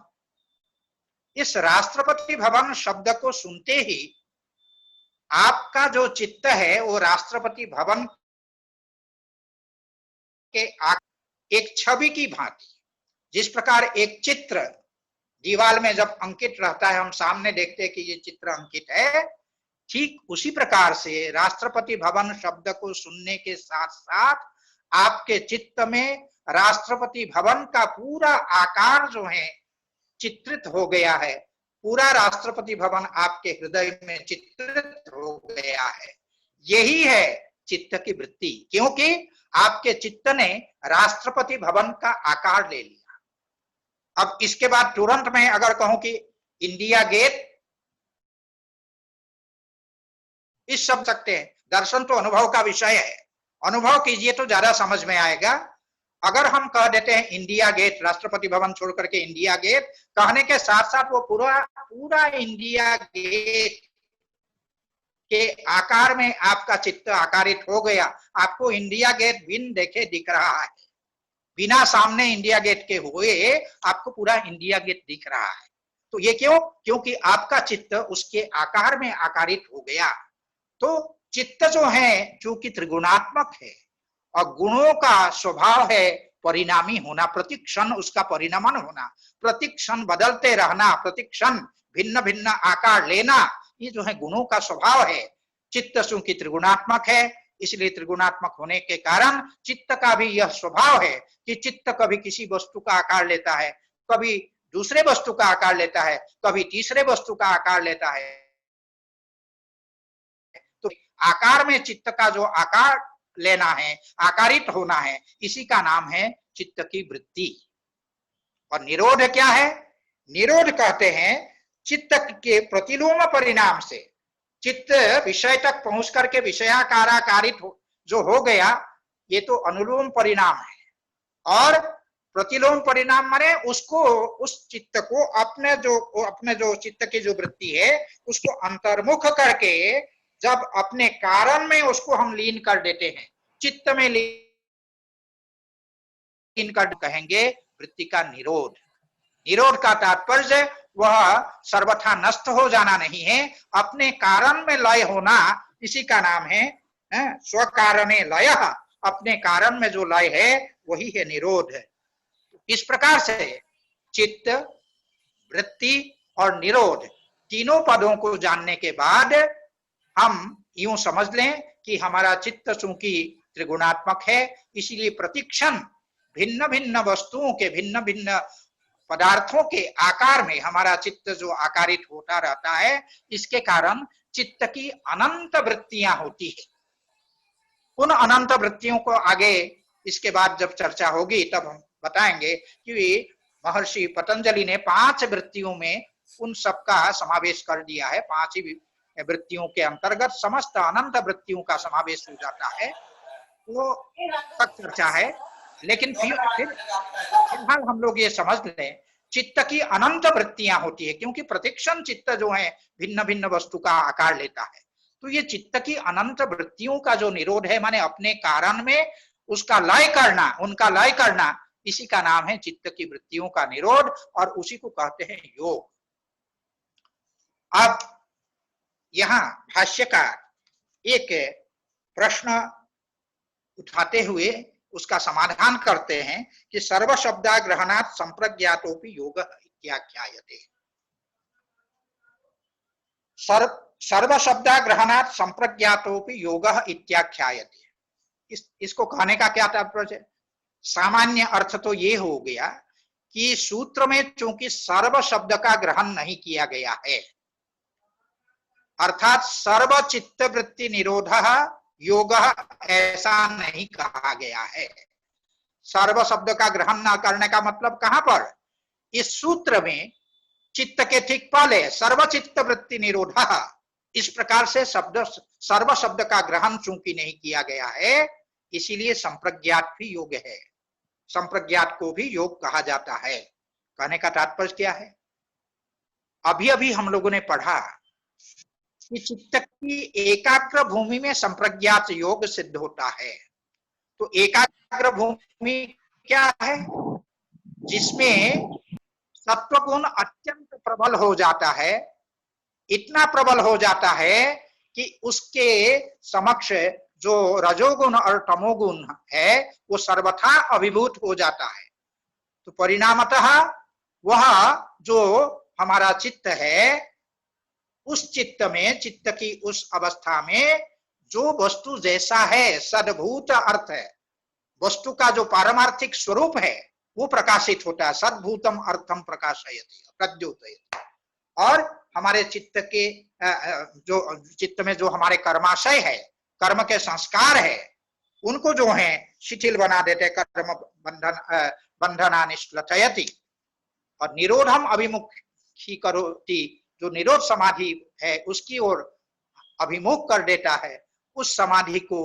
इस राष्ट्रपति भवन शब्द को सुनते ही आपका जो चित्त है वो राष्ट्रपति भवन के एक छवि की भांति, जिस प्रकार एक चित्र दीवार में जब अंकित रहता है, हम सामने देखते हैं कि ये चित्र अंकित है, ठीक उसी प्रकार से राष्ट्रपति भवन शब्द को सुनने के साथ साथ आपके चित्त में राष्ट्रपति भवन का पूरा आकार जो है चित्रित हो गया है। पूरा राष्ट्रपति भवन आपके हृदय में चित्रित हो गया है। यही है चित्त की वृत्ति, क्योंकि आपके चित्त ने राष्ट्रपति भवन का आकार ले लिया। अब इसके बाद तुरंत मैं अगर कहूं कि इंडिया गेट इस सब सकते हैं। दर्शन तो अनुभव का विषय है, अनुभव कीजिए तो ज्यादा समझ में आएगा। अगर हम कह देते हैं इंडिया गेट, राष्ट्रपति भवन छोड़ करके इंडिया गेट, कहने के साथ साथ वो पूरा इंडिया गेट के आकार में आपका चित्त आकारित हो गया, आपको इंडिया गेट बिन देखे दिख रहा है, बिना सामने इंडिया गेट के हुए आपको पूरा इंडिया गेट दिख रहा है। तो ये क्यों? क्योंकि आपका चित्त उसके आकार में आकारित हो गया। तो चित्त जो है चूंकि त्रिगुणात्मक है और गुणों का स्वभाव है परिणामी होना, प्रति क्षण उसका परिणमन होना, प्रति क्षण बदलते रहना, प्रति क्षण भिन्न भिन्न आकार लेना, ये जो है गुणों का स्वभाव है। चित्त चूंकि त्रिगुणात्मक है, इसलिए त्रिगुणात्मक होने के कारण चित्त का भी यह स्वभाव है कि चित्त कभी किसी वस्तु का आकार लेता है, कभी दूसरे वस्तु का आकार लेता है, कभी तीसरे वस्तु का आकार लेता है। तो आकार में चित्त का जो आकार लेना है, आकारित होना है, इसी का नाम है चित्त की वृत्ति। और निरोध क्या है? निरोध कहते हैं चित्त के प्रतिलोम परिणाम से चित्त विषय तक पहुंच करके विषयाकाराकारित जो हो गया, ये तो अनुलोम परिणाम है। और प्रतिलोम परिणाम माने उसको, उस चित्त को अपने जो चित्त की जो वृत्ति है उसको अंतर्मुख करके जब अपने कारण में उसको हम लीन कर देते हैं, चित्त में लीन कर, कहेंगे वृत्ति का निरोध। निरोध का तात्पर्य वह सर्वथा नष्ट हो जाना नहीं है, अपने कारण में लय होना, इसी का नाम है स्व कारणे लय। अपने कारण में जो लय है वही है निरोध। इस प्रकार से चित्त, वृत्ति और निरोध तीनों पदों को जानने के बाद हम यूं समझ लें कि हमारा चित्त चूंकि त्रिगुणात्मक है, इसीलिए प्रतिक्षण भिन्न भिन्न वस्तुओं के, भिन्न भिन्न पदार्थों के आकार में हमारा चित्त जो आकारित होता रहता है, इसके कारण चित्त की अनंत वृत्तियां होती है। उन अनंत वृत्तियों को आगे इसके बाद जब चर्चा होगी तब हम बताएंगे कि महर्षि पतंजलि ने 5 वृत्तियों में उन सबका समावेश कर दिया है। 5 ही वृत्तियों के अंतर्गत समस्त अनंत वृत्तियों का समावेश हो जाता है, वो तक चर्चा है। लेकिन फिलहाल हम लोग ये समझ लें चित्त की अनंत वृत्तियां होती है, क्योंकि प्रतिक्षण चित्त जो है भिन्न भिन्न वस्तु का आकार लेता है। तो ये चित्त की अनंत वृत्तियों का जो निरोध है, माने अपने कारण में उसका लय करना, उनका लय करना, इसी का नाम है चित्त की वृत्तियों का निरोध, और उसी को कहते हैं योग। अब यहाँ भाष्यकार एक प्रश्न उठाते हुए उसका समाधान करते हैं कि सर्व शब्दाग्रहणात् संप्रज्ञातोपि योग इत्याख्यायते। सर्व शब्दाग्रहणात् संप्रज्ञातोपि योग इत्याख्यायते। इसको कहने का क्या तात्पर्य है? सामान्य अर्थ तो ये हो गया कि सूत्र में चूंकि सर्व शब्द का ग्रहण नहीं किया गया है, अर्थात सर्व चित्त वृत्ति निरोध योग, ऐसा नहीं कहा गया है। सर्व शब्द का ग्रहण न करने का मतलब कहां पर? इस सूत्र में चित्त के ठीक पहले सर्व चित्त वृत्ति निरोध, इस प्रकार से शब्द सर्व शब्द का ग्रहण चूंकि नहीं किया गया है, इसीलिए संप्रज्ञात भी योग है। संप्रज्ञात को भी योग कहा जाता है। कहने का तात्पर्य क्या है? अभी अभी हम लोगों ने पढ़ा कि चित्त की एकाग्र भूमि में संप्रज्ञात योग सिद्ध होता है। तो एकाग्र भूमि क्या है? जिसमें सत्वगुण अत्यंत प्रबल हो जाता है, इतना प्रबल हो जाता है कि उसके समक्ष जो रजोगुण और तमोगुण है वो सर्वथा अभिभूत हो जाता है। तो परिणामतः वह जो हमारा चित्त है, उस चित्त में, चित्त की उस अवस्था में जो वस्तु जैसा है, सद्भूत अर्थ है, वस्तु का जो पारमार्थिक स्वरूप है वो प्रकाशित होता है। सद्भूतम अर्थम प्रकाशयति प्रद्योतयति। और हमारे चित्त के जो चित्त में जो हमारे कर्माशय है, कर्म के संस्कार है, उनको जो है शिथिल बना देते, कर्म बंधना निश्लथयति। और निरोधम अभिमुख करोति, जो निरोध समाधि है उसकी ओर अभिमुख कर देता है, उस समाधि को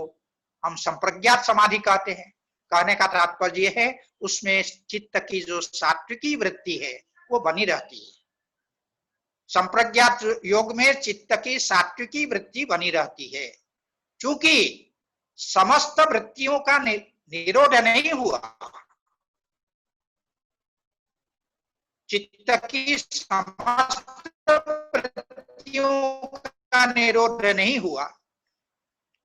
हम संप्रज्ञात समाधि कहते हैं। कहने का तात्पर्य है उसमें चित्त की जो सात्विकी वृत्ति है वो बनी रहती है। संप्रज्ञात योग में चित्त की सात्विकी वृत्ति बनी रहती है। चूंकि समस्त वृत्तियों का निरोध नहीं हुआ, चित्त की समस्त वृत्तियों का निरोध नहीं हुआ,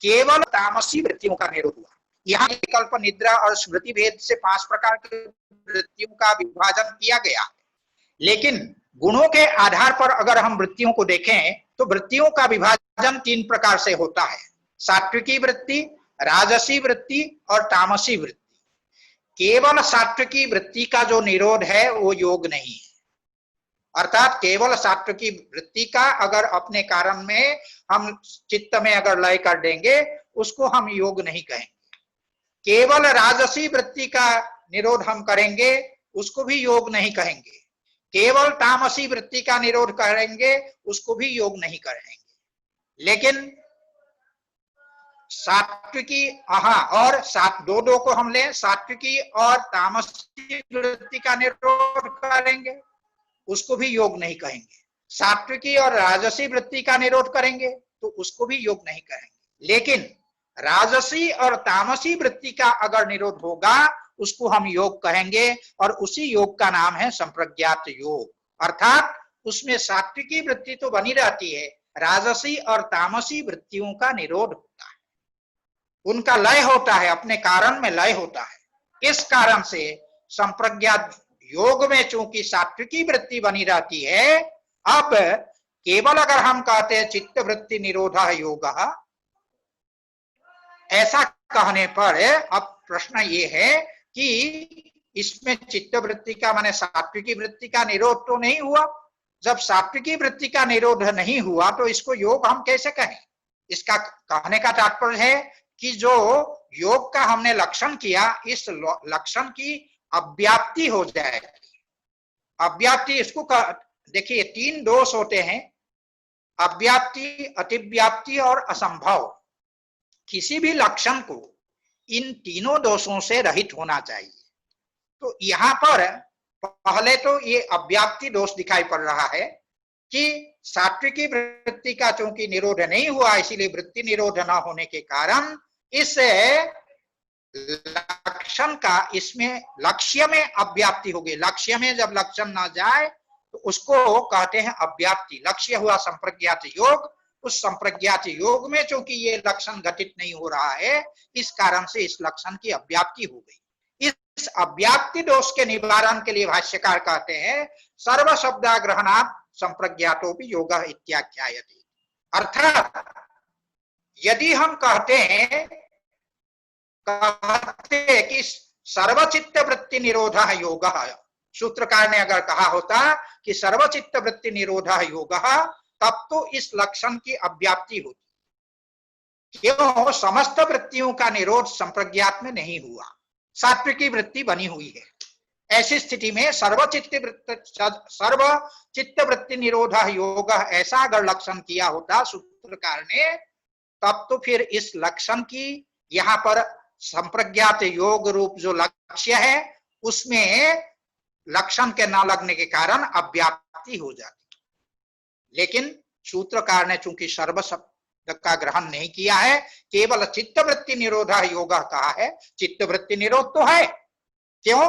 केवल तामसी वृत्तियों का निरोध हुआ। यहाँ विकल्प, निद्रा और स्मृति भेद से 5 प्रकार की वृत्तियों का विभाजन किया गया है। लेकिन गुणों के आधार पर अगर हम वृत्तियों को देखें तो वृत्तियों का विभाजन 3 प्रकार से होता है: सात्विकी वृत्ति, राजसी वृत्ति और तामसी वृत्ति। केवल सात्विकी वृत्ति का जो निरोध है वो योग नहीं है। अर्थात केवल सात्विकी वृत्ति का अगर अपने कारण में हम चित्त में अगर लय कर देंगे उसको हम योग नहीं कहेंगे। केवल राजसी वृत्ति का निरोध हम करेंगे उसको भी योग नहीं कहेंगे। केवल तामसी वृत्ति का निरोध करेंगे उसको भी योग नहीं करेंगे। लेकिन सात्विकी और दो को हम लें, सात्विकी और तामसी वृत्ति का निरोध करेंगे उसको भी योग नहीं कहेंगे। सात्विकी और राजसी वृत्ति का निरोध करेंगे तो उसको भी योग नहीं कहेंगे। लेकिन राजसी और तामसी वृत्ति का अगर निरोध होगा उसको हम योग कहेंगे और उसी योग का नाम है संप्रज्ञात योग। अर्थात उसमें सात्विकी वृत्ति तो बनी रहती है, राजसी और तामसी वृत्तियों का निरोध होता है, उनका लय होता है, अपने कारण में लय होता है। इस कारण से संप्रज्ञात योग में चूंकि सात्विकी वृत्ति बनी रहती है, अब केवल अगर हम कहते हैं चित्त वृत्ति निरोधा योग, ऐसा कहने पर अब प्रश्न ये है कि इसमें चित्त वृत्ति का माने सात्विकी वृत्ति का निरोध तो नहीं हुआ। जब सात्विकी वृत्ति का निरोध नहीं हुआ तो इसको योग हम कैसे कहें? इसका कहने का तात्पर्य है कि जो योग का हमने लक्षण किया, इस लक्षण की अव्याप्ति हो जाएगी। अव्याप्ति, इसको देखिए 3 दोष होते हैं: अव्याप्ति, अतिव्याप्ति और असंभव। किसी भी लक्षण को इन तीनों दोषों से रहित होना चाहिए। तो यहाँ पर पहले तो ये अव्याप्ति दोष दिखाई पड़ रहा है कि सात्विकी वृत्ति का चूंकि निरोध नहीं हुआ, इसीलिए वृत्ति निरोध न होने के कारण इस लक्षण का इसमें लक्ष्य में अव्याप्ति हो गई। लक्ष्य में जब लक्षण ना जाए तो उसको कहते हैं अव्याप्ति। लक्ष्य हुआ संप्रज्ञात योग, उस संप्रज्ञात योग में चूंकि ये लक्षण घटित नहीं हो रहा है, इस कारण से इस लक्षण की अव्याप्ति हो गई। इस अव्याप्ति दोष के निवारण के लिए भाष्यकार कहते हैं सर्व शब्दाग्रहणात् संप्रज्ञातोपि योगः इत्याख्यायते। अर्थात यदि हम कहते हैं कि सर्वचित्त वृत्ति निरोधः योगः, सूत्रकार ने अगर कहा होता कि सर्वचित्त वृत्ति निरोधः योगः, तब तो इस लक्षण की अव्याप्ति होती। क्यों? समस्त वृत्तियों का निरोध संप्रज्ञात में नहीं हुआ, सात्विकी वृत्ति बनी हुई है। ऐसी स्थिति में सर्वचित्त वृत्ति निरोध योग ऐसा अगर लक्षण किया होता सूत्रकार ने, तब तो फिर इस लक्षण की यहाँ पर संप्रज्ञात योग रूप जो लक्ष्य है उसमें लक्षण के न लगने के कारण अव्याप्ति हो जाती। लेकिन सूत्रकार ने चूंकि सर्व शब्द का ग्रहण नहीं किया है, केवल चित्तवृत्ति निरोधा योग कहा है। चित्तवृत्ति निरोध तो है, क्यों?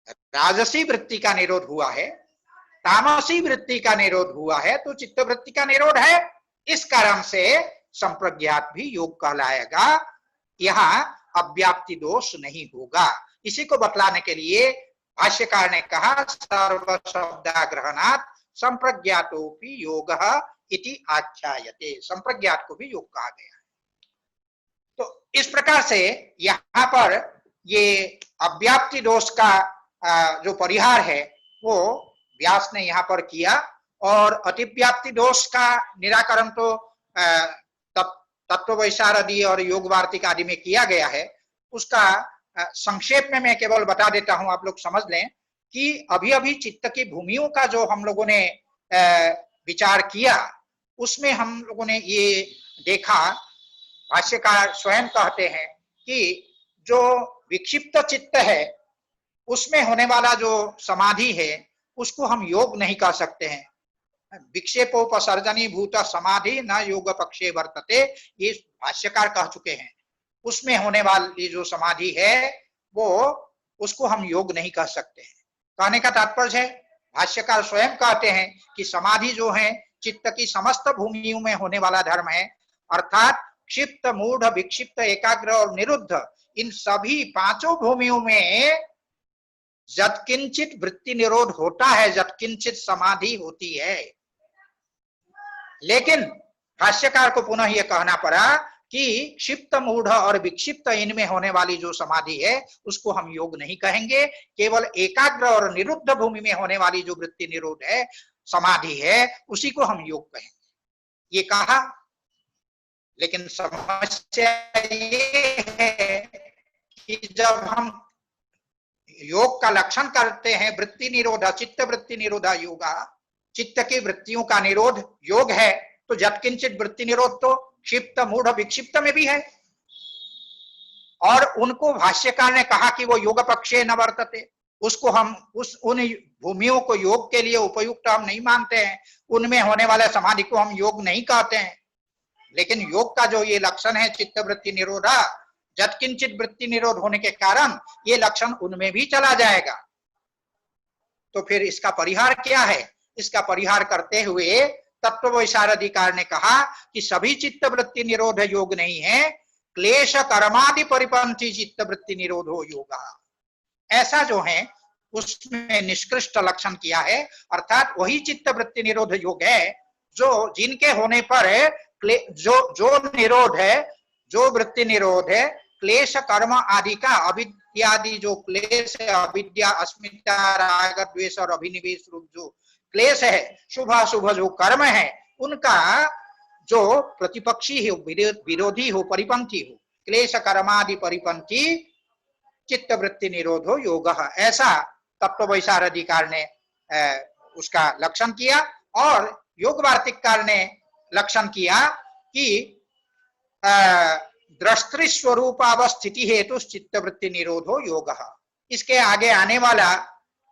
राजसी वृत्ति का निरोध हुआ है, तामसी वृत्ति का निरोध हुआ है, तो चित्तवृत्ति का निरोध है। इस कारण से संप्रज्ञात भी योग कहलाएगा, यहाँ अव्याप्ति दोष नहीं होगा। इसी को बतलाने के लिए भाष्यकार ने कहा सर्व शब्दाग्रहणात् संप्रज्ञातोपि योगः इति आख्यायते। संप्रज्ञात को भी योग कहा गया है। तो इस प्रकार से यहाँ पर ये अव्याप्ति दोष का जो परिहार है वो व्यास ने यहाँ पर किया, और अतिव्याप्ति दोष का निराकरण तो तत्ववैशारदी और योग वार्तिक आदि में किया गया है। उसका संक्षेप में मैं केवल बता देता हूं, आप लोग समझ लें कि अभी अभी चित्त की भूमियों का जो हम लोगों ने विचार किया, उसमें हम लोगों ने ये देखा, भाष्यकार स्वयं कहते हैं कि जो विक्षिप्त चित्त है उसमें होने वाला जो समाधि है उसको हम योग नहीं कह सकते हैं। विक्षेपोपसर्जनी भूत समाधि न योग पक्षे वर्तते, ये भाष्यकार कह चुके हैं। उसमें होने वाली जो समाधि है वो उसको हम योग नहीं कह सकते हैं। कहने का तात्पर्य है, भाष्यकार स्वयं कहते हैं कि समाधि जो है चित्त की समस्त भूमियों में होने वाला धर्म है, अर्थात क्षिप्त, मूढ़, विक्षिप्त, एकाग्र और निरुद्ध, इन सभी पांचों भूमियों में यत्किंचित वृत्ति निरोध होता है, यत्किंचित समाधि होती है। लेकिन भाष्यकार को पुनः यह कहना पड़ा कि क्षिप्त, मूढ़ और विक्षिप्त इनमें होने वाली जो समाधि है उसको हम योग नहीं कहेंगे, केवल एकाग्र और निरुद्ध भूमि में होने वाली जो वृत्ति निरोध है, समाधि है, उसी को हम योग कहेंगे, ये कहा। लेकिन समस्या ये है कि जब हम योग का लक्षण करते हैं वृत्ति निरोध, चित्त वृत्ति निरोधा योगा, चित्त की वृत्तियों का निरोध योग है, तो यत्किंचित वृत्ति निरोध तो क्षिप्त, मूढ़, विक्षिप्त में भी है, और उनको भाष्यकार ने कहा कि वो योग पक्षे न वर्तते, उसको हम उन भूमियों को योग के लिए उपयुक्त हम नहीं मानते हैं, उनमें होने वाले समाधि को हम योग नहीं कहते हैं। लेकिन योग का जो ये लक्षण है चित्त वृत्ति निरोधा, यत्किंचित वृत्ति निरोध होने के कारण ये लक्षण उनमें भी चला जाएगा। तो फिर इसका परिहार क्या है? इसका परिहार करते हुए तत्ववैशारधिकार ने कहा कि सभी चित्त वृत्ति निरोध योग नहीं है, क्लेश कर्मादि परिपंथी चित्त वृत्ति निरोधो योगा, ऐसा जो है उसमें निष्कृष्ट लक्षण किया है। अर्थात वही चित्त वृत्ति निरोध योग है जो जिनके होने पर जो निरोध है, जो वृत्ति निरोध है, क्लेश कर्म आदि का, अविद्यादि जो क्लेश है, अविद्या, अस्मिता, राग, द्वेष और अभिनिवेश रूप जो क्लेश है, शुभ अशुभ जो कर्म है, उनका जो प्रतिपक्षी हो, विरोधी हो, परिपंथी हो, क्लेश कर्मादि परिपंथी चित्त वृत्ति निरोधो योग, ऐसा तत्ववैशारधिकार ने उसका लक्षण किया। और योग वार्तिककार ने लक्षण किया कि दृष्टि स्वरूपावस्थिति हेतु चित्त वृत्ति निरोधो योग। इसके आगे आने वाला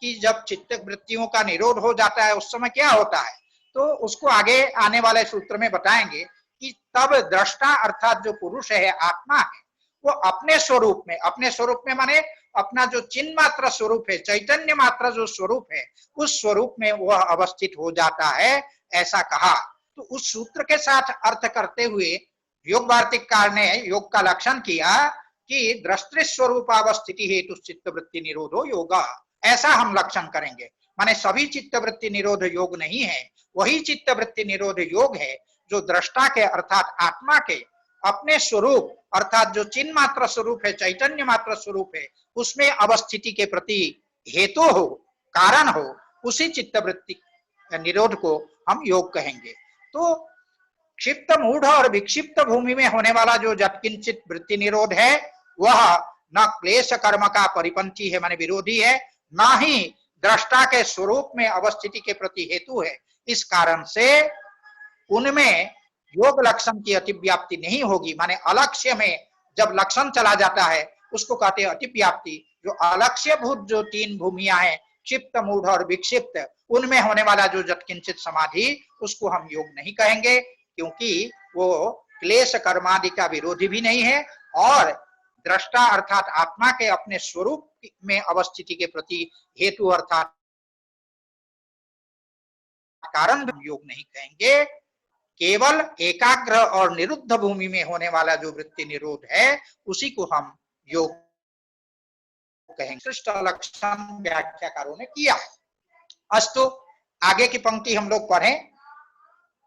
कि जब चित्त वृत्तियों का निरोध हो जाता है उस समय क्या होता है, तो उसको आगे आने वाले सूत्र में बताएंगे कि तब दृष्टा अर्थात जो पुरुष है, आत्मा है, वो अपने स्वरूप में माने अपना जो चिन्ह मात्र स्वरूप है, चैतन्य मात्र जो स्वरूप है, उस स्वरूप में वह अवस्थित हो जाता है, ऐसा कहा। तो उस सूत्र के साथ अर्थ करते हुए योग वार्तिककार ने योग का लक्षण किया कि दृष्टि स्वरूपावस्थिति हेतु चित्त वृत्ति निरोधो योगा, ऐसा हम लक्षण करेंगे। माने सभी चित्त वृत्ति निरोध योग नहीं है, वही चित्त वृत्ति निरोध योग है जो दृष्टा के अर्थात आत्मा के अपने स्वरूप अर्थात जो चिन्ह मात्र स्वरूप है, चैतन्य मात्र स्वरूप है, उसमें अवस्थिति के प्रति हेतु हो, कारण हो, उसी चित्त वृत्ति निरोध को हम योग कहेंगे। तो क्षिप्त, मूढ़ और विक्षिप्त भूमि में होने वाला जो यत्किंचित वृत्ति निरोध है वह न क्लेश कर्म का परिपंथी है, माने विरोधी है, न ही दृष्टा के स्वरूप में अवस्थिति के प्रति हेतु है। इस कारण से उनमें योग लक्षण की अतिव्याप्ति नहीं होगी। माने अलक्ष्य में जब लक्षण चला जाता है उसको कहते हैं अतिव्याप्ति। जो अलक्ष्य भूत जो तीन भूमियां हैं, क्षिप्त, मूढ़ और विक्षिप्त, उनमें होने वाला जो यत्किंचित समाधि, उसको हम योग नहीं कहेंगे, क्योंकि वो क्लेश कर्मादि का विरोधी भी नहीं है और दृष्टा अर्थात आत्मा के अपने स्वरूप में अवस्थिति के प्रति हेतु अर्थात कारण योग नहीं कहेंगे। केवल एकाग्र और निरुद्ध भूमि में होने वाला जो वृत्ति निरोध है उसी को हम योग कहेंगे। श्रेष्ठ लक्षण व्याख्याकारों ने किया है। अस्तु, आगे की पंक्ति हम लोग पढ़ें।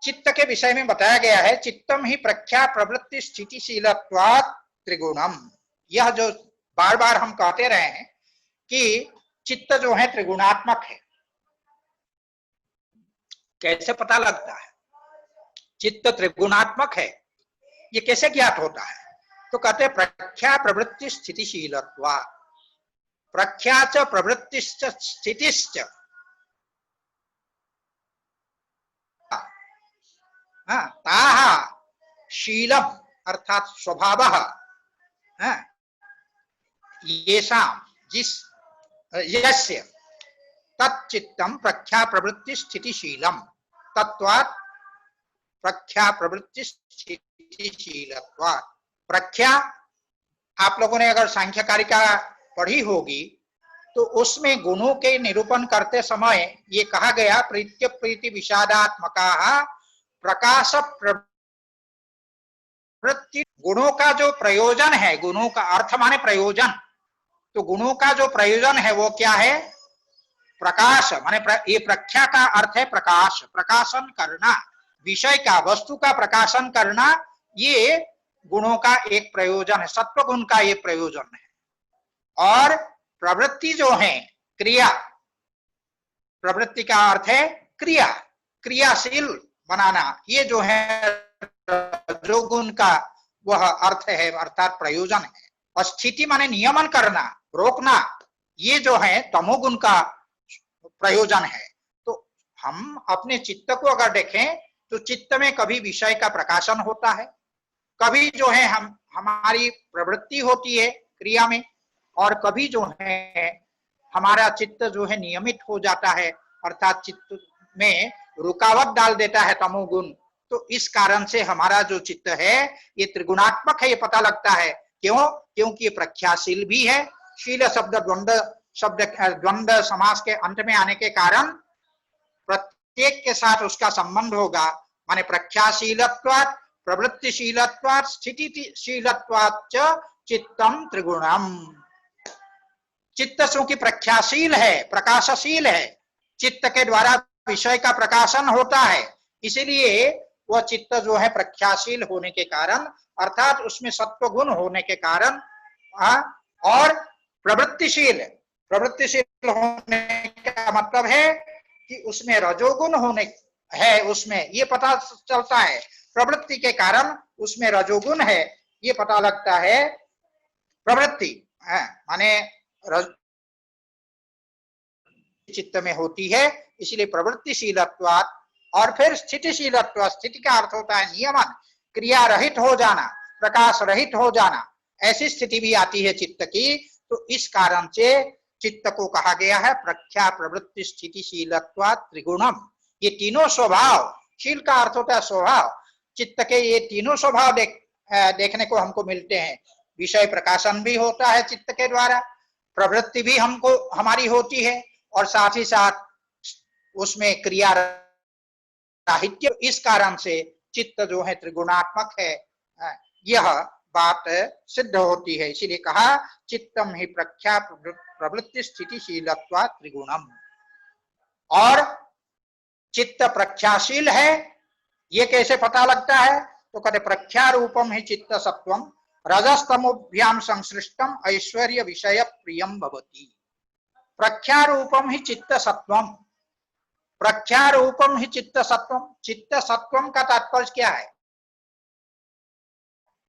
चित्त के विषय में बताया गया है, चित्तम ही प्रख्या प्रवृत्ति स्थितिशीलत्वात् त्रिगुणम। यह जो बार बार हम कहते रहे हैं कि चित्त जो है त्रिगुणात्मक है। कैसे पता लगता है चित्त त्रिगुणात्मक है, ये कैसे ज्ञात होता है? तो कहते हैं प्रख्या प्रवृत्ति स्थितिशीलत्वात्। प्रख्या च प्रवृत्तिश्च स्थितिश्च, ताः शीलम अर्थात स्वभावः, येषां जिस यस्य तच्चित्तम प्रख्या प्रवृत्ति स्थितिशीलम, तत्वात् प्रख्या प्रवृत्ति स्थितिशीलत्वात्। प्रख्या आप लोगों ने अगर सांख्यकारिका पढ़ी होगी तो उसमें गुणों के निरूपण करते समय ये कहा गया प्रीत्य प्रीति विषादात्मका प्रकाश प्रवृत्ति। गुणों का जो प्रयोजन है, गुणों का अर्थ माने प्रयोजन, तो गुणों का जो प्रयोजन है वो क्या है? प्रकाश माने ये प्रख्या का अर्थ है प्रकाश, प्रकाशन करना, विषय का वस्तु का प्रकाशन करना, ये गुणों का एक प्रयोजन है, सत्व गुण का ये प्रयोजन है। और प्रवृत्ति जो है क्रिया, प्रवृत्ति का अर्थ है क्रिया, क्रियाशील बनाना, ये जो है रजोगुण का वह अर्थ है, अर्थात प्रयोजन है। और स्थिति माने नियमन करना, रोकना, ये जो है तमोगुण का प्रयोजन है। तो हम अपने चित्त को अगर देखें तो चित्त में कभी विषय का प्रकाशन होता है, कभी जो है हमारी प्रवृत्ति होती है क्रिया में, और कभी जो है हमारा चित्त जो है नियमित हो जाता है, अर्थात चित्त में रुकावट डाल देता है तमोगुण। तो इस कारण से हमारा जो चित्त है ये त्रिगुणात्मक है, ये पता लगता है। क्यों? क्योंकि ये प्रख्याशील भी है। शील शब्द द्वंद्व समास के अंत में आने के कारण प्रत्येक के साथ उसका संबंध होगा, माने प्रख्याशीलत्वात् प्रवृत्तिशीलत्वात् स्थितिशीलत्वात् च चित्तम त्रिगुणम। चित्त चूंकि प्रख्याशील है, प्रकाशशील है, चित्त के द्वारा विषय का प्रकाशन होता है, इसीलिए वह चित्त जो है प्रख्याशील होने के कारण, अर्थात उसमें सत्व गुण होने के कारण, और प्रवृत्तिशील, प्रवृत्तिशील होने का मतलब है कि उसमें रजोगुण होने है, उसमें ये पता चलता है, प्रवृत्ति के कारण उसमें रजोगुण है, ये पता लगता है। प्रवृत्ति माने चित्त में होती है, इसलिए प्रवृत्तिशीलत्वात्। और फिर स्थितिशीलत्वात्, स्थिति का अर्थ होता है नियमन, क्रिया रहित हो जाना, प्रकाश रहित हो जाना, ऐसी स्थिति भी आती है चित्त की। तो इस कारण से चित्त को कहा गया है प्रख्या प्रवृत्ति स्थितिशीलत्वात् त्रिगुणम। ये तीनों स्वभाव, शील का अर्थ होता है स्वभाव, चित्त के ये तीनों स्वभाव देखने को हमको मिलते हैं। विषय प्रकाशन भी होता है चित्त के द्वारा, प्रवृत्ति भी हमको हमारी होती है, और साथ ही साथ उसमें क्रिया राहित्य। इस कारण से चित्त जो है त्रिगुणात्मक है, यह बात सिद्ध होती है। इसीलिए कहा चित्तम ही प्रख्या प्रवृत्ति स्थितिशीलत्वात् त्रिगुणम। और चित्त प्रख्याशील है, ये कैसे पता लगता है? तो कहते प्रख्या रूपम ही चित्त सत्वम रजस्तमोभ्याम संश्लिष्टम ऐश्वर्य विषय प्रियम भवति। प्रख्या रूपम ही चित्त सत्वम, प्रख्या रूपम ही चित्त सत्वम। चित्त सत्वम का तात्पर्य क्या है?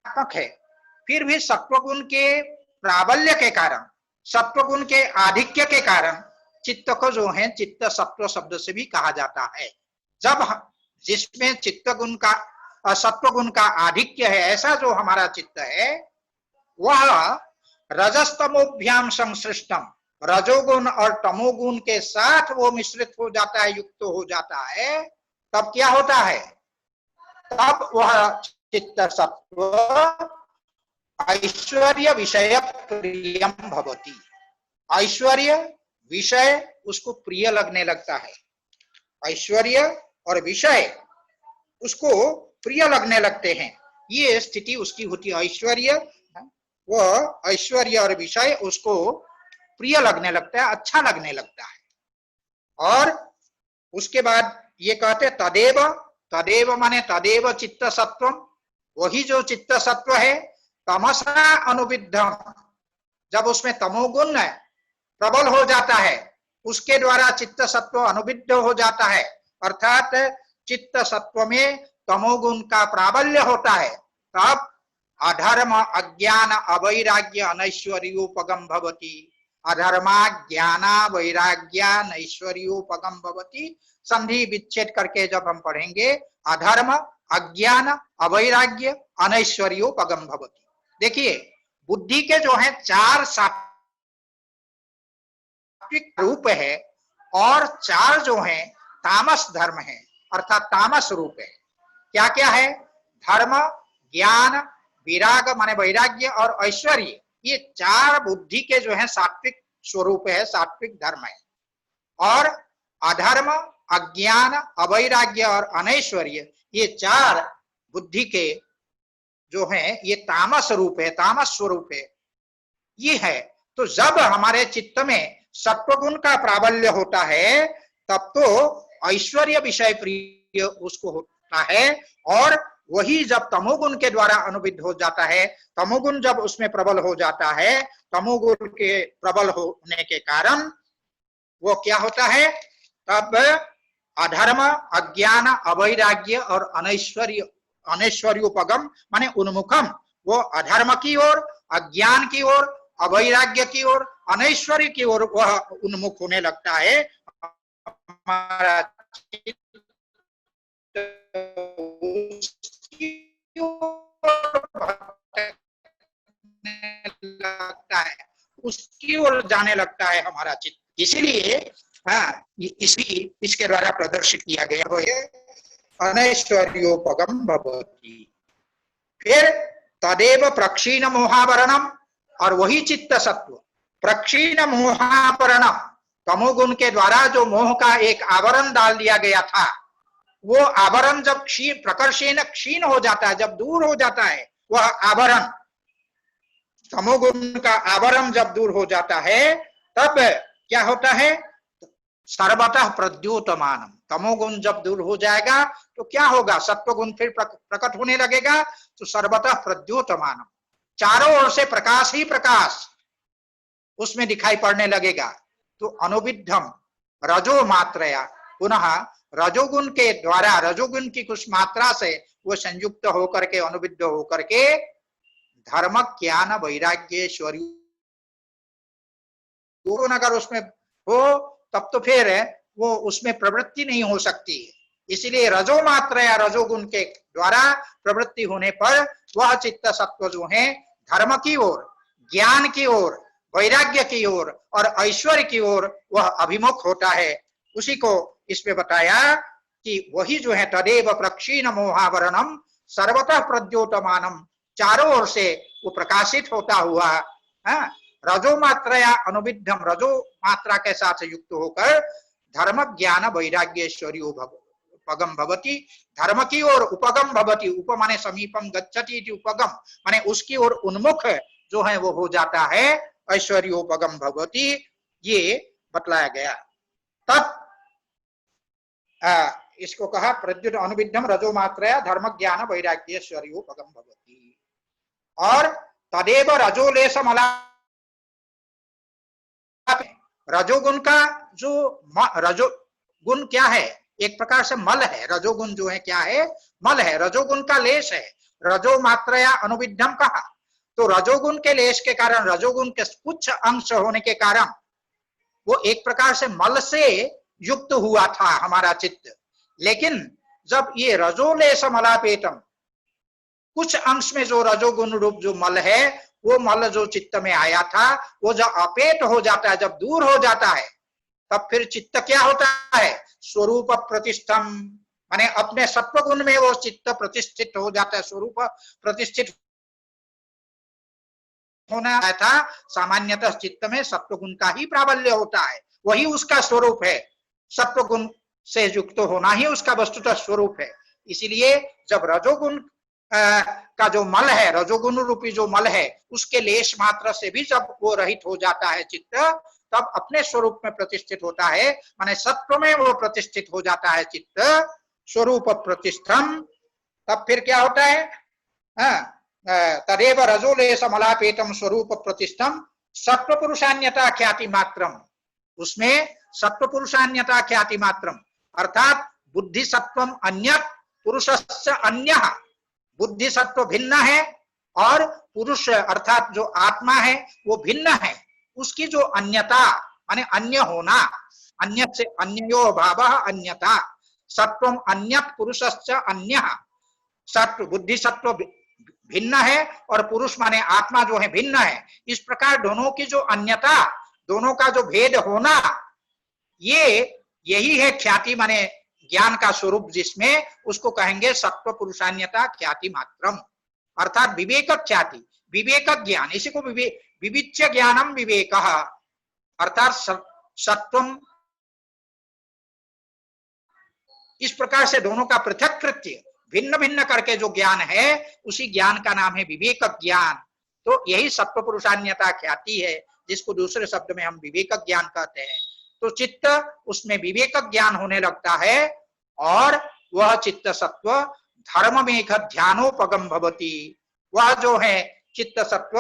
है, फिर भी सत्वगुण के प्राबल्य के कारण, सत्वगुण के आधिक्य के कारण चित्त को जो है चित्त सत्व शब्द से भी कहा जाता है। जब जिसमें चित्त गुण का सत्वगुण का आधिक्य है, ऐसा जो हमारा चित्त है वह रजस्तमोभ्याम संश्लिष्टम, रजोगुण और तमोगुण के साथ वो मिश्रित हो जाता है, युक्त हो जाता है, तब क्या होता है? तब वह चित्त सत्व ऐश्वर्य विषय प्रियम भवति। ऐश्वर्य विषय उसको प्रिय लगने लगता है, ऐश्वर्य और विषय उसको प्रिय लगने लगते हैं, ये स्थिति उसकी होती है। ऐश्वर्य, वह ऐश्वर्य और विषय उसको प्रिय लगने लगता है, अच्छा लगने लगता है। और उसके बाद ये कहते तदेव, तदेव माने तदेव चित्त सत्वम, वही जो चित्त सत्व है तमसा अनुविद्धम, जब उसमें तमोगुण प्रबल हो जाता है उसके द्वारा चित्त सत्व अनुविद्ध हो जाता है, अर्थात चित्त सत्व में तमोगुण का प्राबल्य होता है, तब अधर्म अज्ञान अवैराग्य अनैश्वर्योपगम भवति, अधर्मा ज्ञाना वैराग्या नैश्वर्योपगम भवति। संधि विच्छेद करके जब हम पढ़ेंगे, अधर्म, अज्ञान, अवैराग्य, अनैश्वर्योपगम भवति। देखिए, बुद्धि के जो है 4 सात्विक रूप है और 4 जो है तामस धर्म है, अर्थात तामस रूप है। क्या क्या है? धर्म, ज्ञान, विराग माने वैराग्य और ऐश्वर्य, ये 4 बुद्धि के जो है सात्विक स्वरूप है, सात्विक धर्म है। और अधर्म, अज्ञान, अवैराग्य और अनैश्वर्य, ये 4 बुद्धि के जो है ये तामस रूप है, तामस स्वरूप है, ये है। तो जब हमारे चित्त में सत्वगुण का प्राबल्य होता है, तब तो ऐश्वर्य विषय प्रिय उसको होता है, और वही जब तमोगुण के द्वारा अनुविध हो जाता है, तमोगुण जब उसमें प्रबल हो जाता है, तमोगुण के प्रबल होने के कारण वो क्या होता है, तब अधर्म, अज्ञान, अवैराग्य और अनैश्वर्योपगम माने उन्मुखम, वो अधर्म की ओर, अज्ञान की ओर, अवैराग्य की ओर, अनैश्वर्य की ओर वह उन्मुख होने लगता है। हमारा लगता है, उसकी ओर जाने लगता है हमारा चित्त। इसीलिए हाँ, इसके द्वारा प्रदर्शित किया गया वो ये अनैश्वर्योपगम भवति। फिर तदेव प्रक्षीण मोहावरणम, और वही चित्त सत्व प्रक्षीण मोहावरणम, तमोगुण के द्वारा जो मोह का एक आवरण डाल दिया गया था, वो आवरण जब प्रकर्षेण क्षीण हो जाता है, जब दूर हो जाता है, वह आवरण, तमोगुण का आवरण जब दूर हो जाता है, तब क्या होता है, सर्वतः प्रद्योतमानम। तमोगुण जब दूर हो जाएगा तो क्या होगा, सत्वगुण फिर प्रकट होने लगेगा, तो सर्वतः प्रद्योतमानम, चारों ओर से प्रकाश ही प्रकाश उसमें दिखाई पड़ने लगेगा। तो अनुविद्धम रजो मात्रया, पुनः रजोगुण के द्वारा, रजोगुण की कुछ मात्रा से वो संयुक्त होकर के, अनुविद्ध होकर के धर्म, ज्ञान, वैराग्य, ऐश्वर्य अगर उसमें हो, तब तो फिर वो उसमें प्रवृत्ति नहीं हो सकती। इसलिए रजो मात्र या रजोगुण के द्वारा प्रवृत्ति होने पर वह चित्त सत्व जो है धर्म की ओर, ज्ञान की ओर, वैराग्य की ओर और ऐश्वर्य की ओर वह अभिमुख होता है। उसी को इसमें बताया कि वही जो है तदेव प्रक्षीण मोहावरणम सर्वतः प्रद्योतमानम, चारों ओर से वो प्रकाशित होता हुआ, रजो मात्रा अनुविद्धम, रजो मात्रा के साथ युक्त होकर धर्म, ज्ञान, वैराग्य, ऐश्वर्य उपगम भवति, धर्म की ओर उपगम भवति, उप माने समीपम गच्छति इति उपगम माने उसकी ओर उन्मुख जो है वो हो जाता है, ऐश्वर्योपगम भवति, ये बतलाया गया। तब इसको कहा प्रद्युत अनुविद्धम रजो मात्रया धर्म, ज्ञान, वैराग्य, ऐश्वर्योपगम भवति। और तदेव रजोलेशम अला, रजोगुण का जो रजोगुण क्या है, एक प्रकार से मल है। रजोगुण जो है क्या है, मल है, रजोगुण का लेश है। रजो मात्रया अनुविद्धम कहा, तो रजोगुण के लेश के कारण, रजोगुण के कुछ अंश होने के कारण वो एक प्रकार से मल से युक्त हुआ था हमारा चित्त। लेकिन जब ये रजोलेश मलापेतम, कुछ अंश में जो रजोगुण रूप जो मल है, वो मल जो चित्त में आया था, वो जब अपेट हो जाता है, जब दूर हो जाता है, तब फिर चित्त क्या होता है, स्वरूप प्रतिष्ठम माने अपने सत्वगुण में वो चित्त प्रतिष्ठित हो जाता है। स्वरूप प्रतिष्ठित होना था, सामान्यतः चित्त में सत्वगुण का ही प्राबल्य होता है, वही उसका स्वरूप है, सत्वगुण से युक्त होना ही उसका वस्तुतः स्वरूप है। इसीलिए जब रजोगुण का जो मल है, रजोगुण रूपी जो मल है, उसके लेश मात्र से भी जब वो रहित हो जाता है चित्त, तब अपने स्वरूप में प्रतिष्ठित होता है, माने सत्व में वो प्रतिष्ठित हो जाता है चित्त, स्वरूप प्रतिष्ठम। तब फिर क्या होता है, तदेव रजोलेश मलापेतम स्वरूप प्रतिष्ठम सत्व पुरुषान्यता ख्याति मात्रम, उसमें सत्व पुरुषान्यता ख्याति मात्रम, अर्थात बुद्धि सत्वम अन्यत् पुरुषस्य अन्यः, बुद्धि सत्व भिन्न है और पुरुष अर्थात जो आत्मा है वो भिन्न है, उसकी जो अन्यता माने अन्य होना, अन्य से अन्यो भावः अन्यता, सत्वम अन्यत् पुरुषश्च अन्यः, सत्व बुद्धि सत्व भिन्न है और पुरुष माने आत्मा जो है भिन्न है। इस प्रकार दोनों की जो अन्यता, दोनों का जो भेद होना, यही है ख्याति माने ज्ञान का स्वरूप, जिसमें उसको कहेंगे सत्व पुरुषान्यता ख्याति मात्रम, अर्थात विवेक ख्याति, विवेक ज्ञान। इसी को विविच्य ज्ञानम विवेक, अर्थात सत्वम, इस प्रकार से दोनों का पृथक कृत्य भिन्न भिन्न करके जो ज्ञान है, उसी ज्ञान का नाम है विवेक ज्ञान। तो यही सत्व पुरुषान्यता ख्याति है, जिसको दूसरे शब्द में हम विवेक ज्ञान कहते हैं। तो चित्त उसमें विवेक ज्ञान होने लगता है, और वह चित्त सत्व धर्ममेघ ध्यानोपगम भवति, वह जो है चित्त सत्व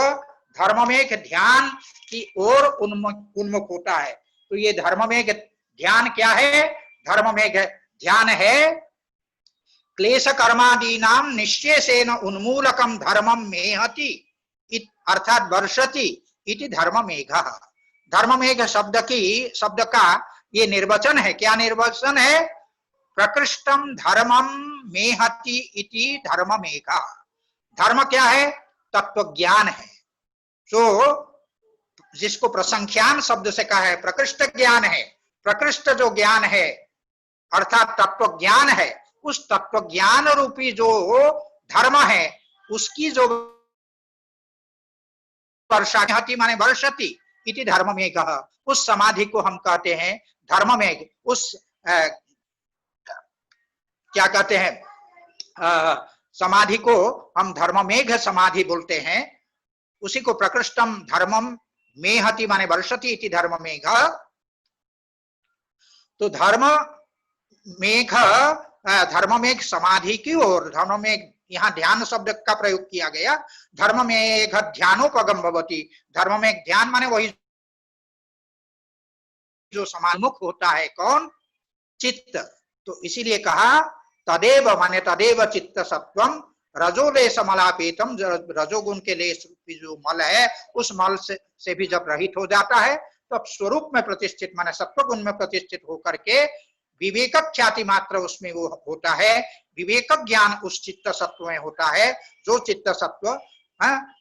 धर्ममेघ ध्यान की ओर उन्मुख होता है। तो ये धर्ममेघ ध्यान क्या है? धर्ममेघ ध्यान है क्लेश कर्मादीनाम निश्चयसेन उन्मूलकम धर्मम मेहति, अर्थात वर्षति इति धर्ममेघ। धर्ममेघ शब्द का ये निर्वचन है। क्या निर्वचन है? प्रकृष्टम धर्मम मेहति इति धर्ममेघ। धर्म क्या है? तत्व ज्ञान है, जो जिसको प्रसंख्यान शब्द से कहा है, प्रकृष्ट ज्ञान है। प्रकृष्ट जो ज्ञान है अर्थात तत्व ज्ञान है, उस तत्व ज्ञान रूपी जो धर्म है, उसकी जो वर्षाति माने वर्षति इति धर्ममेघ, उस समाधि को हम कहते हैं धर्ममेघ। उस क्या कहते हैं समाधि को हम धर्ममेघ समाधि बोलते हैं। उसी को प्रकृष्टम धर्मम मेहति माने वर्षति इति धर्ममेघ। तो धर्ममेघ समाधि की ओर, धर्ममेघ यहाँ ध्यान शब्द का प्रयोग किया गया। धर्ममेघ ध्यानोपगम भवति, धर्ममेघ ध्यान माने वही जो समान्मुख होता है। कौन? चित्त। तो इसीलिए कहा तदेव माने तदेव चित्त सत्वम रजोलेश मलापेतम, रजोगुण के लेश जो मल है, उस मल से भी जब रहित हो जाता है, तब स्वरूप में प्रतिष्ठित माने सत्व गुण में प्रतिष्ठित होकर के विवेक ख्याति मात्र उसमें वो होता है। विवेक ज्ञान उस चित्त सत्व में होता है, जो चित्त सत्व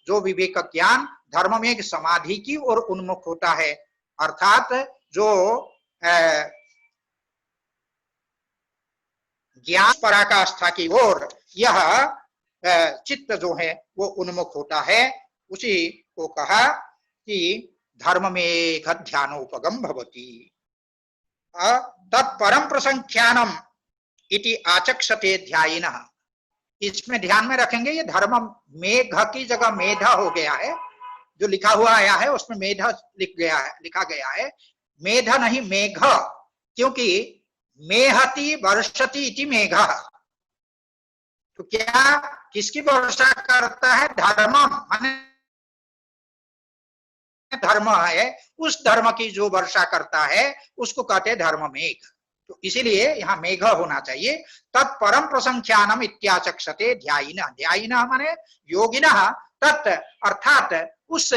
जो विवेक ज्ञान धर्ममेघ समाधि की ओर उन्मुख होता है, अर्थात जो ज्ञान पराकाष्ठा की ओर यह चित्त जो है वो उन्मुख होता है। उसी को कहा कि धर्ममेघ ध्यानोपगम भवति। तत्परम प्रसंख्यानम इति आचक्षते ध्यायिनः। इसमें ध्यान में रखेंगे, ये धर्म मेघ की जगह मेधा हो गया है, जो लिखा हुआ आया है उसमें मेधा लिखा गया है, मेधा नहीं मेघ, क्योंकि मेहति वर्षति इति मेघ। तो क्या किसकी वर्षा करता है? धर्मम माने धर्म है, उस धर्म की जो वर्षा करता है उसको कहते हैं धर्ममेघ। तो इसीलिए यहाँ मेघ होना चाहिए। तत्परम प्रसंख्यानम इत्याचक्षते ध्यायिनः। ध्यायिनः माने योगिनः, तत् अर्थात उस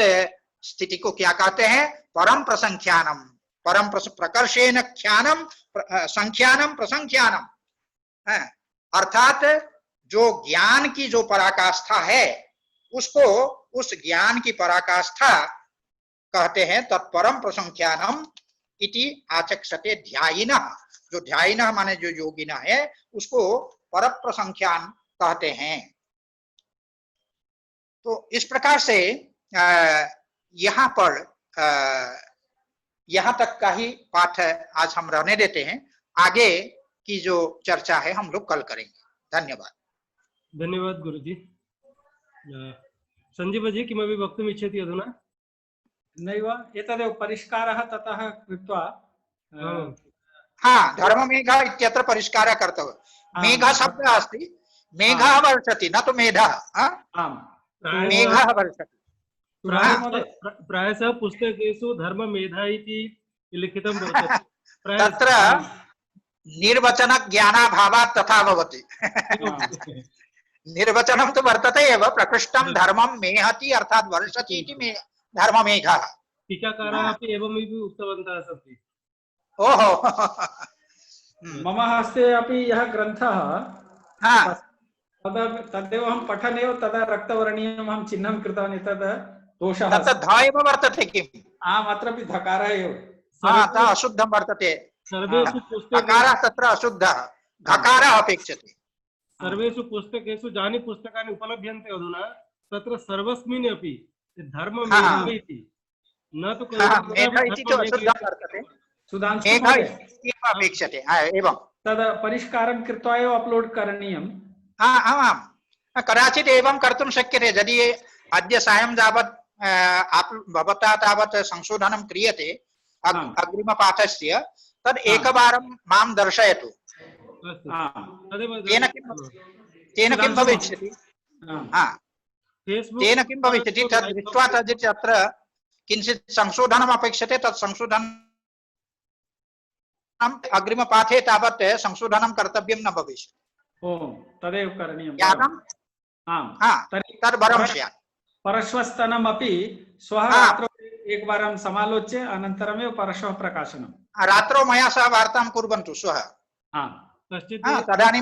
स्थिति को क्या कहते हैं? परम प्रसंख्यानम, परम प्रकर्षेण ख्यानम संख्यानम प्रसंख्यानम, अर्थात जो ज्ञान की जो पराकाष्ठा है, उसको उस ज्ञान की पराकाष्ठा कहते हैं तत्परम प्रसंख्यानम इति आचक्षते ध्यायिनः। जो ध्यायिनः माने जो योगिना है, उसको पर प्रसंख्यान कहते हैं। तो इस प्रकार से यहाँ पर यहाँ तक का ही पाठ आज हम रहने देते हैं। आगे की जो चर्चा है हम लोग कल करेंगे। धन्यवाद। धन्यवाद गुरुजी। संजीवजी किमपि वक्तुम् इच्छति अधुना? नैव, एतदेव परिष्कारः ततः कृत्वा हाँ, धर्ममेघ इत्यत्र परिष्कारः कर्तव्यः। मेघ शब्दः अस्ति, मेघः वर्षति न तु मेधः। मेघः वर्षति। प्रायशः पुस्तकेषु धर्ममेधा इति लिखितं वर्तते। तत्र निर्वचन ज्ञानाभावात् तथा भवति। निर्वचनं तु वर्तते एव, प्रकृष्टं धर्मं मेहति अर्थात् वर्षति इति धर्ममेघः। टीकाकाराः अपि एवमेव उक्तवन्तः सन्ति। ओहो मम हस्ते अपि यः ग्रन्थः हाँ तदेव अहं पठन् एव तदा रक्तवर्णीयम् अहं चिह्नं कृतवान् एतद् दोषः तत्र अस्ति। ध एव वर्तते किम्? आम् अत्रापि धकारः एव। अतः अशुद्धं वर्तते। सर्वेषु पुस्तकेषु अकारः तत्र अशुद्धः, घकारः अपेक्षते। सर्वेषु पुस्तकेषु यानि पुस्तकानि उपलभ्यन्ते अधुना तत्र सर्वस्मिन् अपि धर्ममेघ इति न तु मेघ इति तु अशुद्धं वर्तते, सुधांशु मेघ महोदय, इत्येव अपेक्षते। एवं तद् परिष्कारं कृत्वा एव अपलोड् करणीयम्। आम् कदाचित् एवं कर्तुं शक्यते। यदि अद्य सायं यावत् भवता तावत् संशोधनं क्रियते अग्रिमपाठस्य, तद् एकवारं मां दर्शयतु। तेन किं भविष्यति? तेन किं भविष्यति? तद् दृष्ट्वा तत्र किञ्चित् संशोधनम् अपेक्षते, तत् संशोधनम् अग्रिमपाठे तावत् संशोधनं कर्तव्यं न भविष्यति। तदेव करणीयं। ज्ञातम्? तद् वरं स्यात्। परश्वस्तनमपि श्वः रात्रौ एकवारं समालोच्य अनन्तरमेव परश्वः प्रकाशनम्। रात्रौ मया सह वार्तां कुर्वन्तु श्वः। तदानीं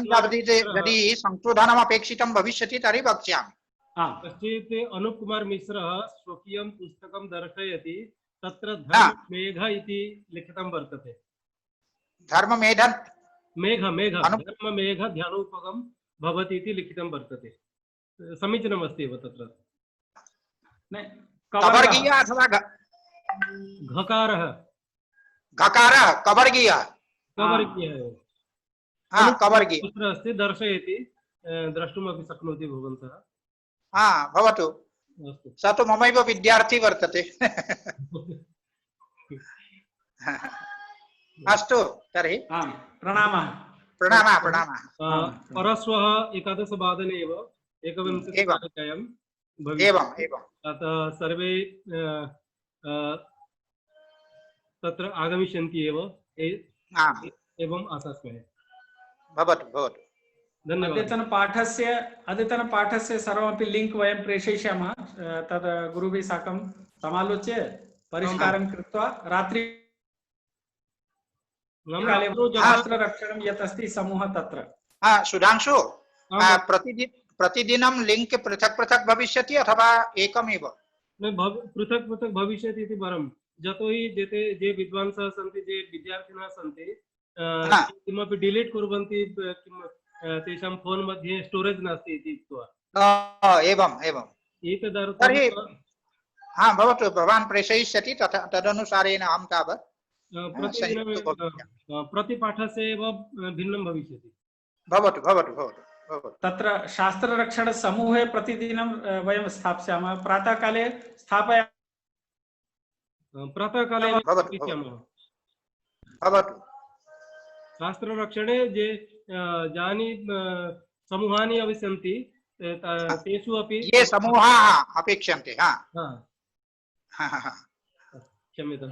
यदि संशोधनम् अपेक्षितं भविष्यति तर्हि वक्ष्यामि। कश्चित् अनूप कुमार मिश्रः स्वकीयं पुस्तकं दर्शयति, तत्र धर्ममेघ इति लिखितं वर्तते। धर्ममेघ धर्ममेघ ध्यानोपगं भवति इति लिखितं वर्तते। समीचीनमस्ति एव तत्र। कवर्गीय अथवा घकारः कवर्गीयः कवर्गीयः कुत्र अस्ति दर्शयति, द्रष्टुमपि शक्नोति भवन्तः। भवतु। स तु ममैव विद्यार्थी वर्तते। अस्तु तर्हि प्रणामः। परश्वः 11:00 एव 1:20 अतः सर्वे तत्र आगमिष्यन्ति एव एवं आशास्महे। भवतु। धन्यवादः। अद्यतनपाठस्य सर्वमपि लिङ्क् वयं प्रेषयिष्यामः। तद् गुरुभिः साकं समालोच्य परिष्कारं कृत्वा रात्रि शास्त्ररक्षणं यत् अस्ति समूहः तत्र। सुधांशु, प्रतिदिनं लिङ्क् पृथक् पृथक् भविष्यति अथवा एकमेव? पृथक् पृथक् भविष्यति इति वरं, यतोहि ये विद्वांसः सन्ति, ये विद्यार्थिनः सन्ति, किमपि डिलीट् कुर्वन्ति, तेषां फोन् मध्ये स्टोरेज् नास्ति इति उक्त्वा। एवं एतदर्थं भवतु, भवान् प्रेषयिष्यति तदनुसारेण अहं तावत् प्रतिपाठस्य एव भिन्नं भविष्यति। भवतु। तत्र शास्त्ररक्षणसमूहे प्रतिदिनं वयं स्थापयामः। प्रातःकाले भवतु। शास्त्ररक्षणे यानि समूहानि अपि सन्ति, तेषु अपि ये समूहाः अपेक्षन्ते। क्षम्यताम्।